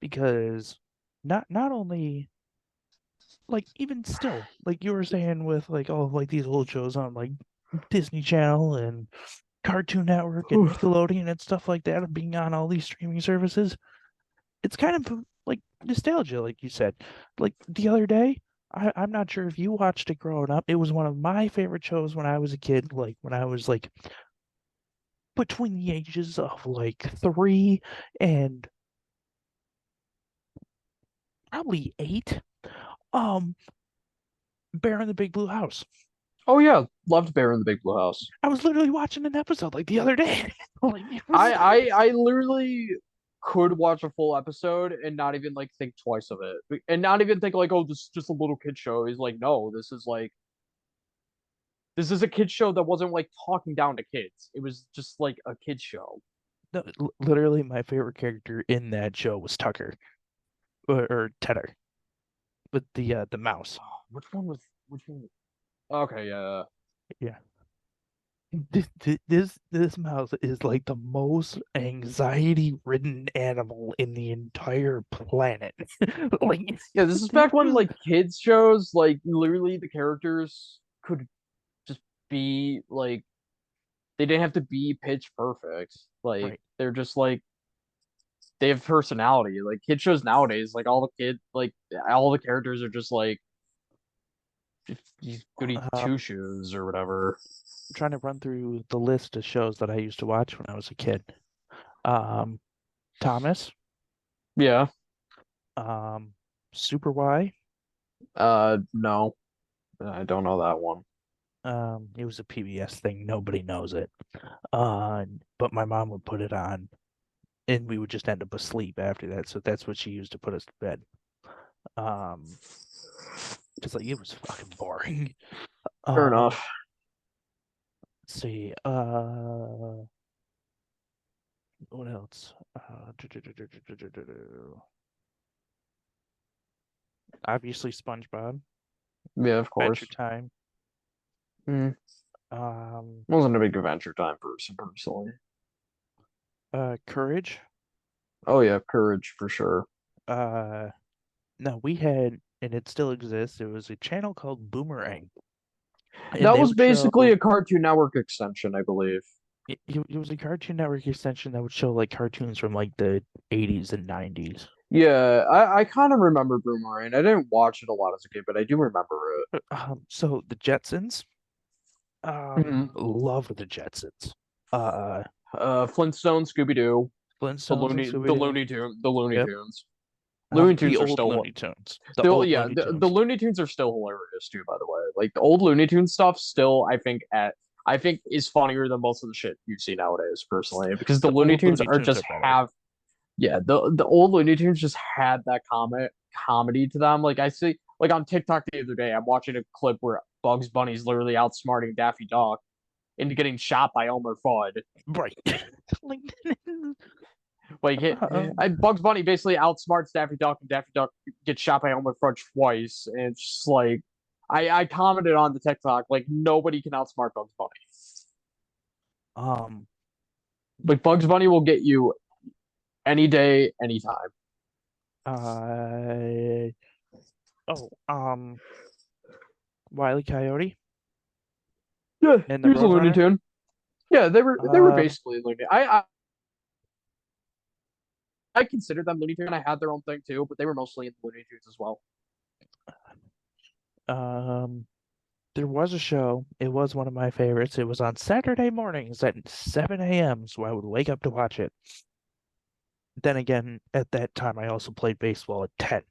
[SPEAKER 1] Because not only like even still, like you were saying with like all of like these old shows on like Disney Channel and Cartoon Network and Nickelodeon and stuff like that, and being on all these streaming services, it's kind of like nostalgia, like you said. Like the other day, I'm not sure if you watched it growing up. It was one of my favorite shows when I was a kid, like when I was like between the ages of like 3 and probably 8. Um, Bear in the Big Blue House.
[SPEAKER 2] Oh yeah, loved Bear in the Big Blue House.
[SPEAKER 1] I was literally watching an episode like the other day. Like it was
[SPEAKER 2] I literally could watch a full episode and not even like think twice of it, and not even think like, oh, this is just a little kid show. He's like, no, this is a kid show that wasn't like talking down to kids. It was just like a kid show.
[SPEAKER 1] no, literally my favorite character in that show was Tucker or Tedder with the mouse.
[SPEAKER 2] Which one? Okay, yeah.
[SPEAKER 1] Yeah. This mouse is like the most anxiety-ridden animal in the entire planet. Like
[SPEAKER 2] Yeah, this is back when like kids shows, like literally the characters could just be like they didn't have to be pitch perfect. Like
[SPEAKER 1] right.
[SPEAKER 2] they're just like they have personality. Like kid shows nowadays, like all the characters are just like these goody two
[SPEAKER 1] Um,
[SPEAKER 2] shoes or whatever.
[SPEAKER 1] I'm trying to run through the list of shows that I used to watch when I was a kid. Um, Thomas,
[SPEAKER 2] Yeah.
[SPEAKER 1] um, Super Y.
[SPEAKER 2] No, I don't know that one.
[SPEAKER 1] It was a PBS thing. Nobody knows it. But my mom would put it on, and we would just end up asleep after that. So that's what she used to put us to bed. Um, just like it was fucking boring.
[SPEAKER 2] Fair
[SPEAKER 1] Uh,
[SPEAKER 2] enough.
[SPEAKER 1] let's see. What else? Obviously SpongeBob,
[SPEAKER 2] Yeah, of
[SPEAKER 1] Adventure
[SPEAKER 2] course.
[SPEAKER 1] Time.
[SPEAKER 2] Mm.
[SPEAKER 1] Um,
[SPEAKER 2] Wasn't a big Adventure Time person personally.
[SPEAKER 1] Courage.
[SPEAKER 2] Oh yeah, Courage for sure.
[SPEAKER 1] Uh, no, we had, and it still exists. It was a channel called Boomerang, and
[SPEAKER 2] That
[SPEAKER 1] they
[SPEAKER 2] was
[SPEAKER 1] would
[SPEAKER 2] basically
[SPEAKER 1] show.
[SPEAKER 2] a Cartoon Network extension, I believe.
[SPEAKER 1] It was a Cartoon Network extension that would show like cartoons from like the 80s and 90s.
[SPEAKER 2] Yeah, I kind of remember Boomerang. I didn't watch it a lot as a kid, but I do remember it.
[SPEAKER 1] So the Jetsons,
[SPEAKER 2] Mhm.
[SPEAKER 1] love the Jetsons. Uh,
[SPEAKER 2] Flintstone, Scooby Doo,
[SPEAKER 1] Flintstones and Scooby-Doo.
[SPEAKER 2] The Looney
[SPEAKER 1] Yep.
[SPEAKER 2] Tunes. Looney
[SPEAKER 1] The
[SPEAKER 2] Tunes are
[SPEAKER 1] old Looney Tunes. The
[SPEAKER 2] still,
[SPEAKER 1] old
[SPEAKER 2] yeah.
[SPEAKER 1] Looney
[SPEAKER 2] The
[SPEAKER 1] Tunes.
[SPEAKER 2] Looney Tunes are still hilarious too. By the way, like the old Looney Tunes stuff, still I think is funnier than most of the shit you see nowadays, personally, because the
[SPEAKER 1] The
[SPEAKER 2] Looney
[SPEAKER 1] old
[SPEAKER 2] Tunes
[SPEAKER 1] Looney
[SPEAKER 2] are
[SPEAKER 1] Tunes
[SPEAKER 2] just
[SPEAKER 1] are better.
[SPEAKER 2] have Yeah, the old Looney Tunes just had that comedy to them. Like I see, like on TikTok the other day, I'm watching a clip where Bugs Bunny's literally outsmarting Daffy Duck into getting shot by Elmer Fudd.
[SPEAKER 1] Right. Like,
[SPEAKER 2] Like Bugs Bunny basically outsmarts Daffy Duck, and Daffy Duck gets shot by Elmer Fudd twice. And it's just like I commented on the TikTok like nobody can outsmart Bugs Bunny.
[SPEAKER 1] um,
[SPEAKER 2] Like Bugs Bunny will get you any day, anytime.
[SPEAKER 1] uh, oh, Wile E. Coyote
[SPEAKER 2] Yeah,
[SPEAKER 1] and the
[SPEAKER 2] here's a Looney
[SPEAKER 1] Roadrunner.
[SPEAKER 2] Tune. Yeah, they were
[SPEAKER 1] Um,
[SPEAKER 2] basically Looney. I considered them Looney Tunes. I had their own thing too, but they were mostly in the Looney Tunes as well.
[SPEAKER 1] um, there was a show. It was one of my favorites. It was on Saturday mornings at 7 a.m., so I would wake up to watch it. Then again, at that time, I also played baseball at 10,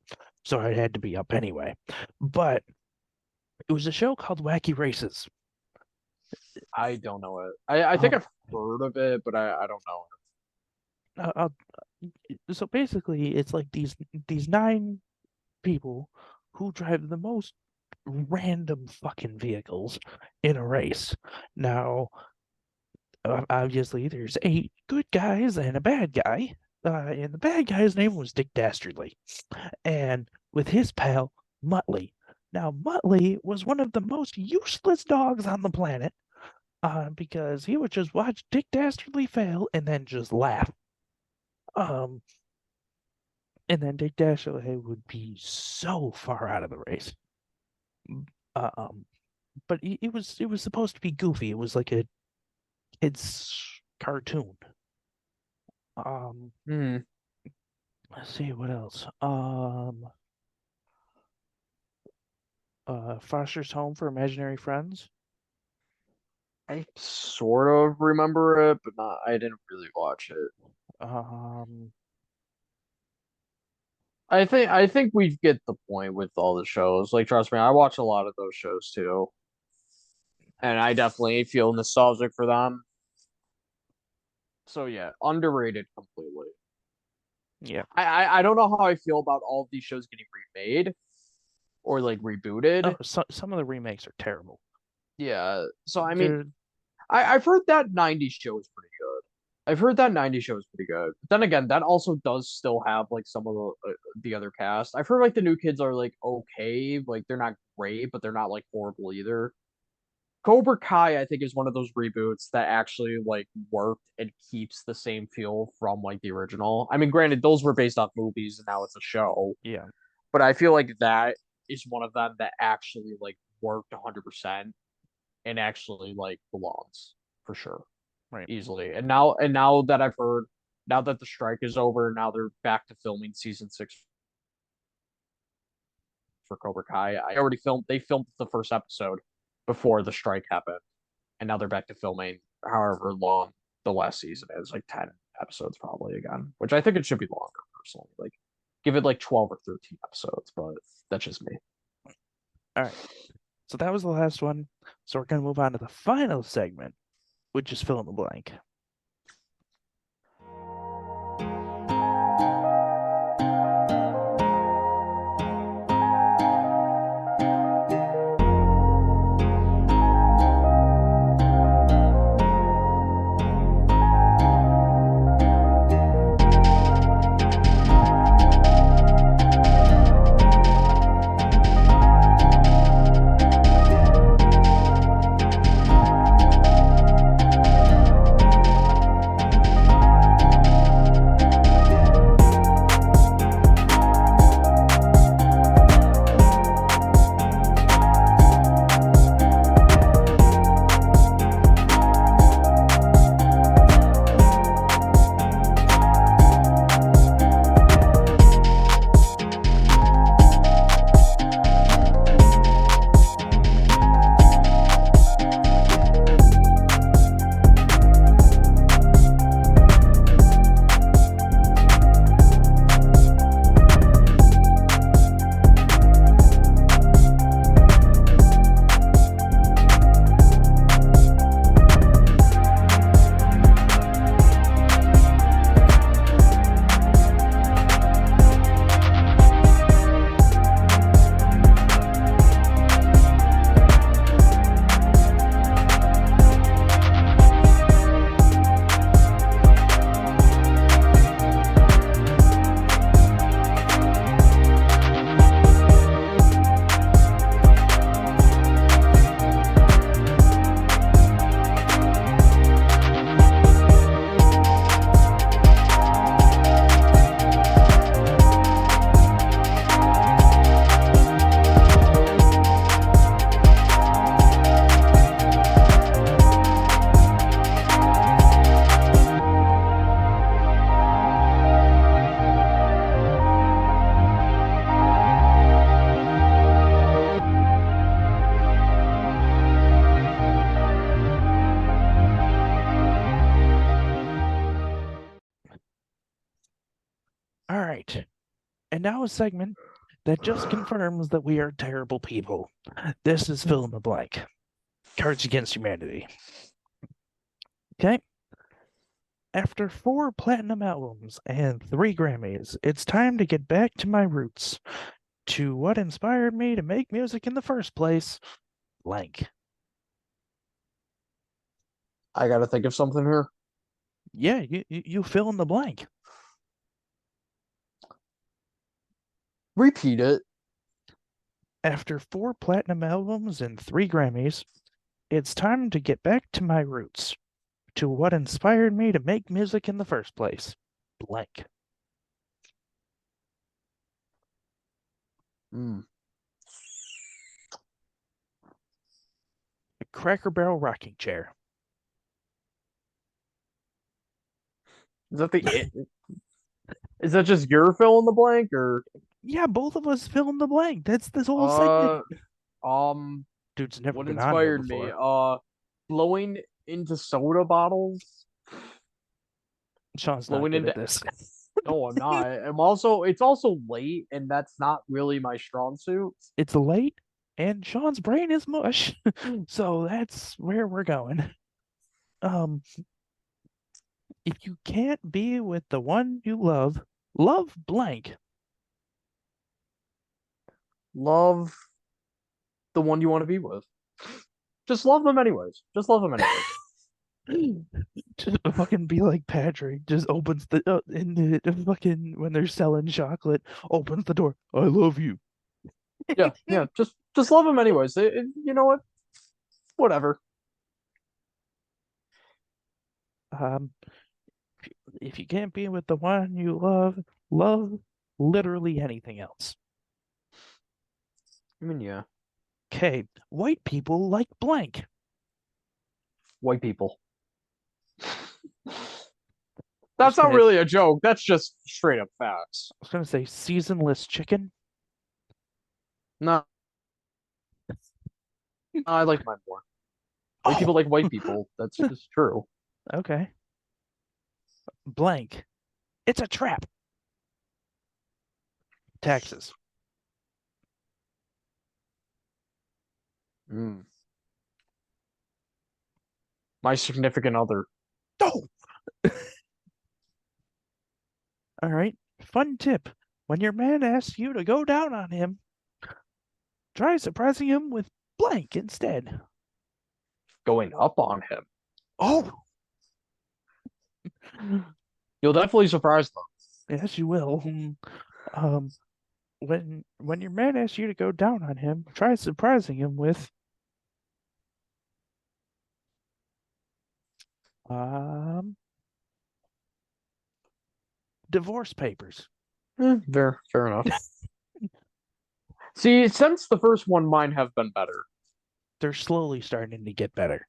[SPEAKER 1] so I had to be up anyway. But it was a show called Wacky Races.
[SPEAKER 2] I don't know it. I think
[SPEAKER 1] Um,
[SPEAKER 2] I've heard of it, but I don't know
[SPEAKER 1] uh, uh, so basically, it's like these nine people who drive the most random fucking vehicles in a race. Now, obviously, there's eight good guys and a bad guy. And the bad guy's name was Dick Dastardly, and with his pal Muttley. Now, Muttley was one of the most useless dogs on the planet, because he would just watch Dick Dastardly fail and then just laugh. Um, and then Dick Dastardly would be so far out of the race. Um, but it was supposed to be goofy. It was like a kid's cartoon. Um,
[SPEAKER 2] it. Hmm.
[SPEAKER 1] let's see what else. Foster's Home for Imaginary Friends.
[SPEAKER 2] I sort of remember it, but not. I didn't really watch it.
[SPEAKER 1] Um,
[SPEAKER 2] I think we get the point with all the shows. Like, trust me, I watch a lot of those shows too, and I definitely feel nostalgic for them. So yeah, underrated completely.
[SPEAKER 1] yeah.
[SPEAKER 2] I don't know how I feel about all of these shows getting remade or like
[SPEAKER 1] Oh,
[SPEAKER 2] rebooted.
[SPEAKER 1] some of the remakes are terrible.
[SPEAKER 2] Yeah. So I mean,
[SPEAKER 1] They're
[SPEAKER 2] I've heard that '90s show is pretty good. I've heard that '90s show is pretty good. But then again, that also does still have like some of the other cast. I've heard like the new kids are like okay, like they're not great, but they're not like horrible either. Cobra Kai, I think, is one of those reboots that actually like worked and keeps the same feel from like the original. I mean, granted, those were based off movies and now it's a show,
[SPEAKER 1] yeah,
[SPEAKER 2] but I feel like that is one of them that actually like worked 100% and actually like belongs for sure,
[SPEAKER 1] right.
[SPEAKER 2] easily. And now that I've heard, now that the strike is over, now they're back to filming season 6 for Cobra Kai. They filmed the first episode before the strike happened, and now they're back to filming however long the last season is, like 10 episodes probably again, which I think it should be longer personally. Like give it like 12 or 13 episodes, but that's just me.
[SPEAKER 1] All right. So that was the last one. So we're gonna move on to the final segment, which is fill in the blank. All right. And now a segment that just confirms that we are terrible people. This is fill in the blank. Cards Against Humanity. Okay. After 4 platinum albums and 3 Grammys, it's time to get back to my roots, to what inspired me to make music in the first place. Blank.
[SPEAKER 2] I gotta think of something here.
[SPEAKER 1] Yeah, you fill in the blank.
[SPEAKER 2] Repeat it.
[SPEAKER 1] After 4 platinum albums and 3 Grammys, it's time to get back to my roots, to what inspired me to make music in the first place. Blank.
[SPEAKER 2] Mm.
[SPEAKER 1] A Cracker Barrel rocking chair.
[SPEAKER 2] Is that is that just your fill in the blank or
[SPEAKER 1] Yeah, both of us fill in the blank. That's this whole
[SPEAKER 2] uh
[SPEAKER 1] segment.
[SPEAKER 2] um
[SPEAKER 1] Dude's never
[SPEAKER 2] what
[SPEAKER 1] been on here
[SPEAKER 2] inspired me?
[SPEAKER 1] before.
[SPEAKER 2] Blowing into soda bottles.
[SPEAKER 1] Sean's not
[SPEAKER 2] Blowing
[SPEAKER 1] good at
[SPEAKER 2] into
[SPEAKER 1] this.
[SPEAKER 2] No, I'm not. It's also late and that's not really my strong suit.
[SPEAKER 1] It's late, and Sean's brain is mush. So that's where we're going. Um, if you can't be with the one you love, love blank.
[SPEAKER 2] Love the one you want to be with. Just love them anyways. Just love them anyways.
[SPEAKER 1] Just fucking be like Patrick. Just opens the in the fucking when they're selling chocolate, opens the door. I love you.
[SPEAKER 2] Yeah, yeah. Just love them anyways. You know what? Whatever.
[SPEAKER 1] Um, if you can't be with the one you love, love literally anything else.
[SPEAKER 2] I mean, yeah.
[SPEAKER 1] Okay, white people like blank.
[SPEAKER 2] White people.
[SPEAKER 1] Was
[SPEAKER 2] That's not
[SPEAKER 1] gonna
[SPEAKER 2] really a joke. That's just straight up facts.
[SPEAKER 1] I was gonna say seasonless chicken.
[SPEAKER 2] No, I like mine more. White
[SPEAKER 1] Oh,
[SPEAKER 2] people like white people. That's just true.
[SPEAKER 1] okay. Blank. It's a trap. Taxes.
[SPEAKER 2] Mm. My significant other.
[SPEAKER 1] Oh, all right. Fun tip. When your man asks you to go down on him, try surprising him with blank instead.
[SPEAKER 2] Going up on him.
[SPEAKER 1] Oh,
[SPEAKER 2] You'll definitely surprise them.
[SPEAKER 1] yes, you will. Um, when your man asks you to go down on him, try surprising him with um divorce papers.
[SPEAKER 2] Fair enough. See, since the first one, mine have been better.
[SPEAKER 1] They're slowly starting to get better.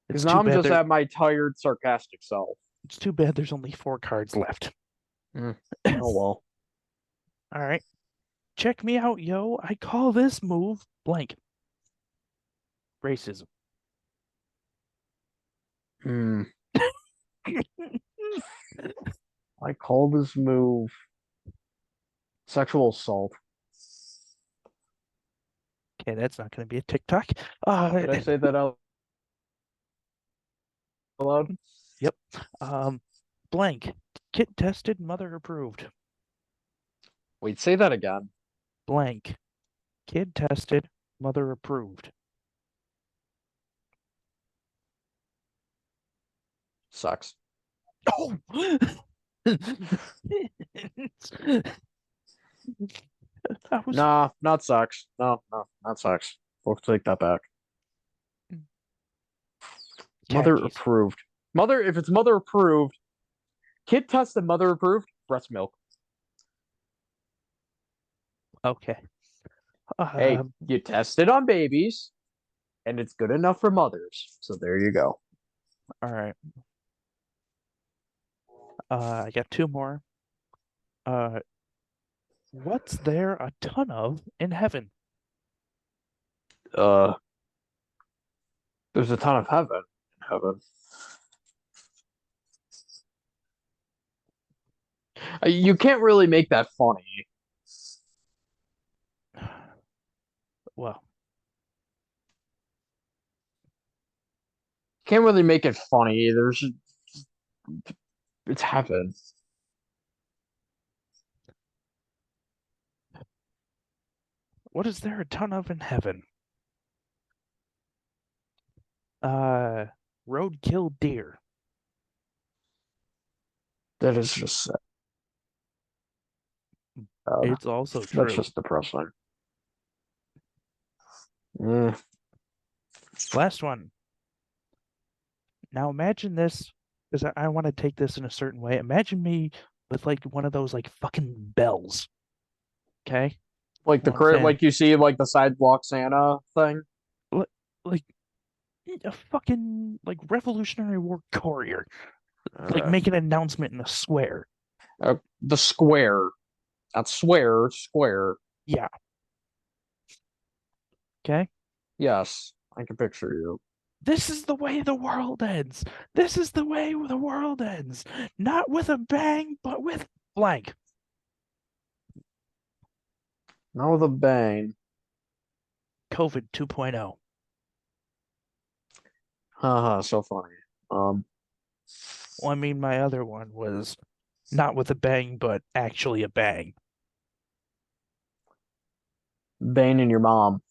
[SPEAKER 2] Because
[SPEAKER 1] It's
[SPEAKER 2] now
[SPEAKER 1] too
[SPEAKER 2] I'm
[SPEAKER 1] bad
[SPEAKER 2] just
[SPEAKER 1] there.
[SPEAKER 2] at my tired, sarcastic self.
[SPEAKER 1] It's too bad there's only 4 cards left.
[SPEAKER 2] Mm. Oh well.
[SPEAKER 1] All right. Check me out, yo. I call this move blank. Racism.
[SPEAKER 2] Hmm. I call this move sexual assault.
[SPEAKER 1] Okay, that's not going to be a TikTok.
[SPEAKER 2] Did I say that out loud?
[SPEAKER 1] Yep. Um, blank. Kit tested, mother approved.
[SPEAKER 2] Wait, say that again.
[SPEAKER 1] Blank. Kid tested, mother approved.
[SPEAKER 2] Sucks.
[SPEAKER 1] Oh! I was
[SPEAKER 2] Nah, not sucks. No, no, not sucks. We'll take that back. Mother
[SPEAKER 1] khakis.
[SPEAKER 2] approved. Mother, if it's mother approved, kid tested mother approved, breast milk.
[SPEAKER 1] Okay.
[SPEAKER 2] Hey,
[SPEAKER 1] Um,
[SPEAKER 2] you tested on babies, and it's good enough for mothers. So there you go.
[SPEAKER 1] all right. I got 2 more. Uh, what's there a ton of in heaven?
[SPEAKER 2] Uh, there's a ton of heaven. Heaven. You can't really make that funny.
[SPEAKER 1] Well,
[SPEAKER 2] Can't really make it funny. It's heaven.
[SPEAKER 1] what is there a ton of in heaven? Uh, roadkill deer.
[SPEAKER 2] That is just sad.
[SPEAKER 1] It's also
[SPEAKER 2] That's
[SPEAKER 1] true.
[SPEAKER 2] just depressing. Eh.
[SPEAKER 1] Last one. Now imagine this, because I want to take this in a certain way. Imagine me with like one of those like fucking bells. Okay?
[SPEAKER 2] Like
[SPEAKER 1] Know
[SPEAKER 2] the
[SPEAKER 1] what I'm saying?
[SPEAKER 2] like you see like the sidewalk Santa thing.
[SPEAKER 1] Li- Like a fucking like Revolutionary War courier, like
[SPEAKER 2] Uh,
[SPEAKER 1] make an announcement in a square.
[SPEAKER 2] the square, not swear, square.
[SPEAKER 1] Yeah. Okay?
[SPEAKER 2] Yes, I can picture you.
[SPEAKER 1] This is the way the world ends. This is the way the world ends. Not with a bang, but with blank.
[SPEAKER 2] Not with a bang.
[SPEAKER 1] COVID 2.0.
[SPEAKER 2] Haha, so funny. Um,
[SPEAKER 1] Well, I mean, my other one was not with a bang, but actually a bang.
[SPEAKER 2] Bane in your mom.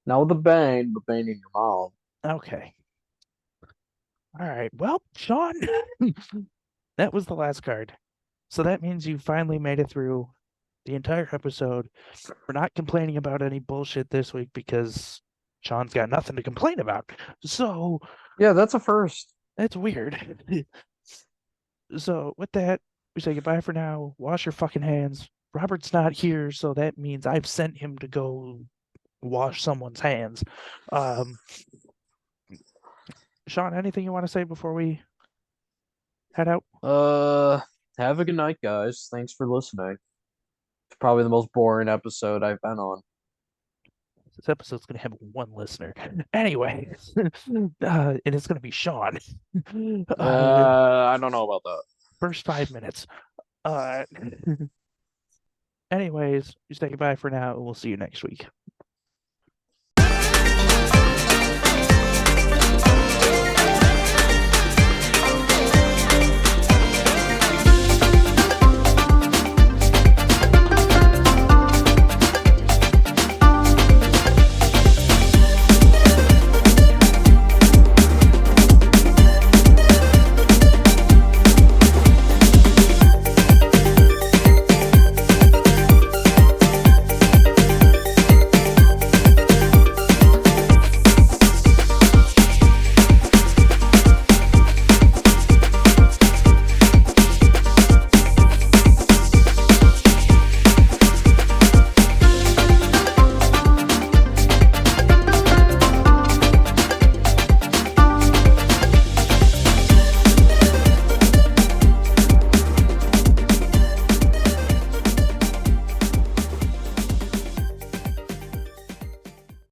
[SPEAKER 2] Not with a bang, but Bane in your mom.
[SPEAKER 1] Okay. All right. Well, Sean, that was the last card. So that means you finally made it through the entire episode. We're not complaining about any bullshit this week because Sean's got nothing to complain about. So
[SPEAKER 2] Yeah, that's a first.
[SPEAKER 1] that's weird. So with that, we say goodbye for now. Wash your fucking hands. Robert's not here, so that means I've sent him to go wash someone's hands. Um, Sean, anything you want to say before we head out?
[SPEAKER 2] Uh, have a good night, guys. Thanks for listening. It's probably the most boring episode I've been on.
[SPEAKER 1] This episode's gonna have one listener. Anyway, and it's gonna be Sean. Uh,
[SPEAKER 2] I don't know about that.
[SPEAKER 1] first 5 minutes. Uh, anyways, you say goodbye for now, and we'll see you next week.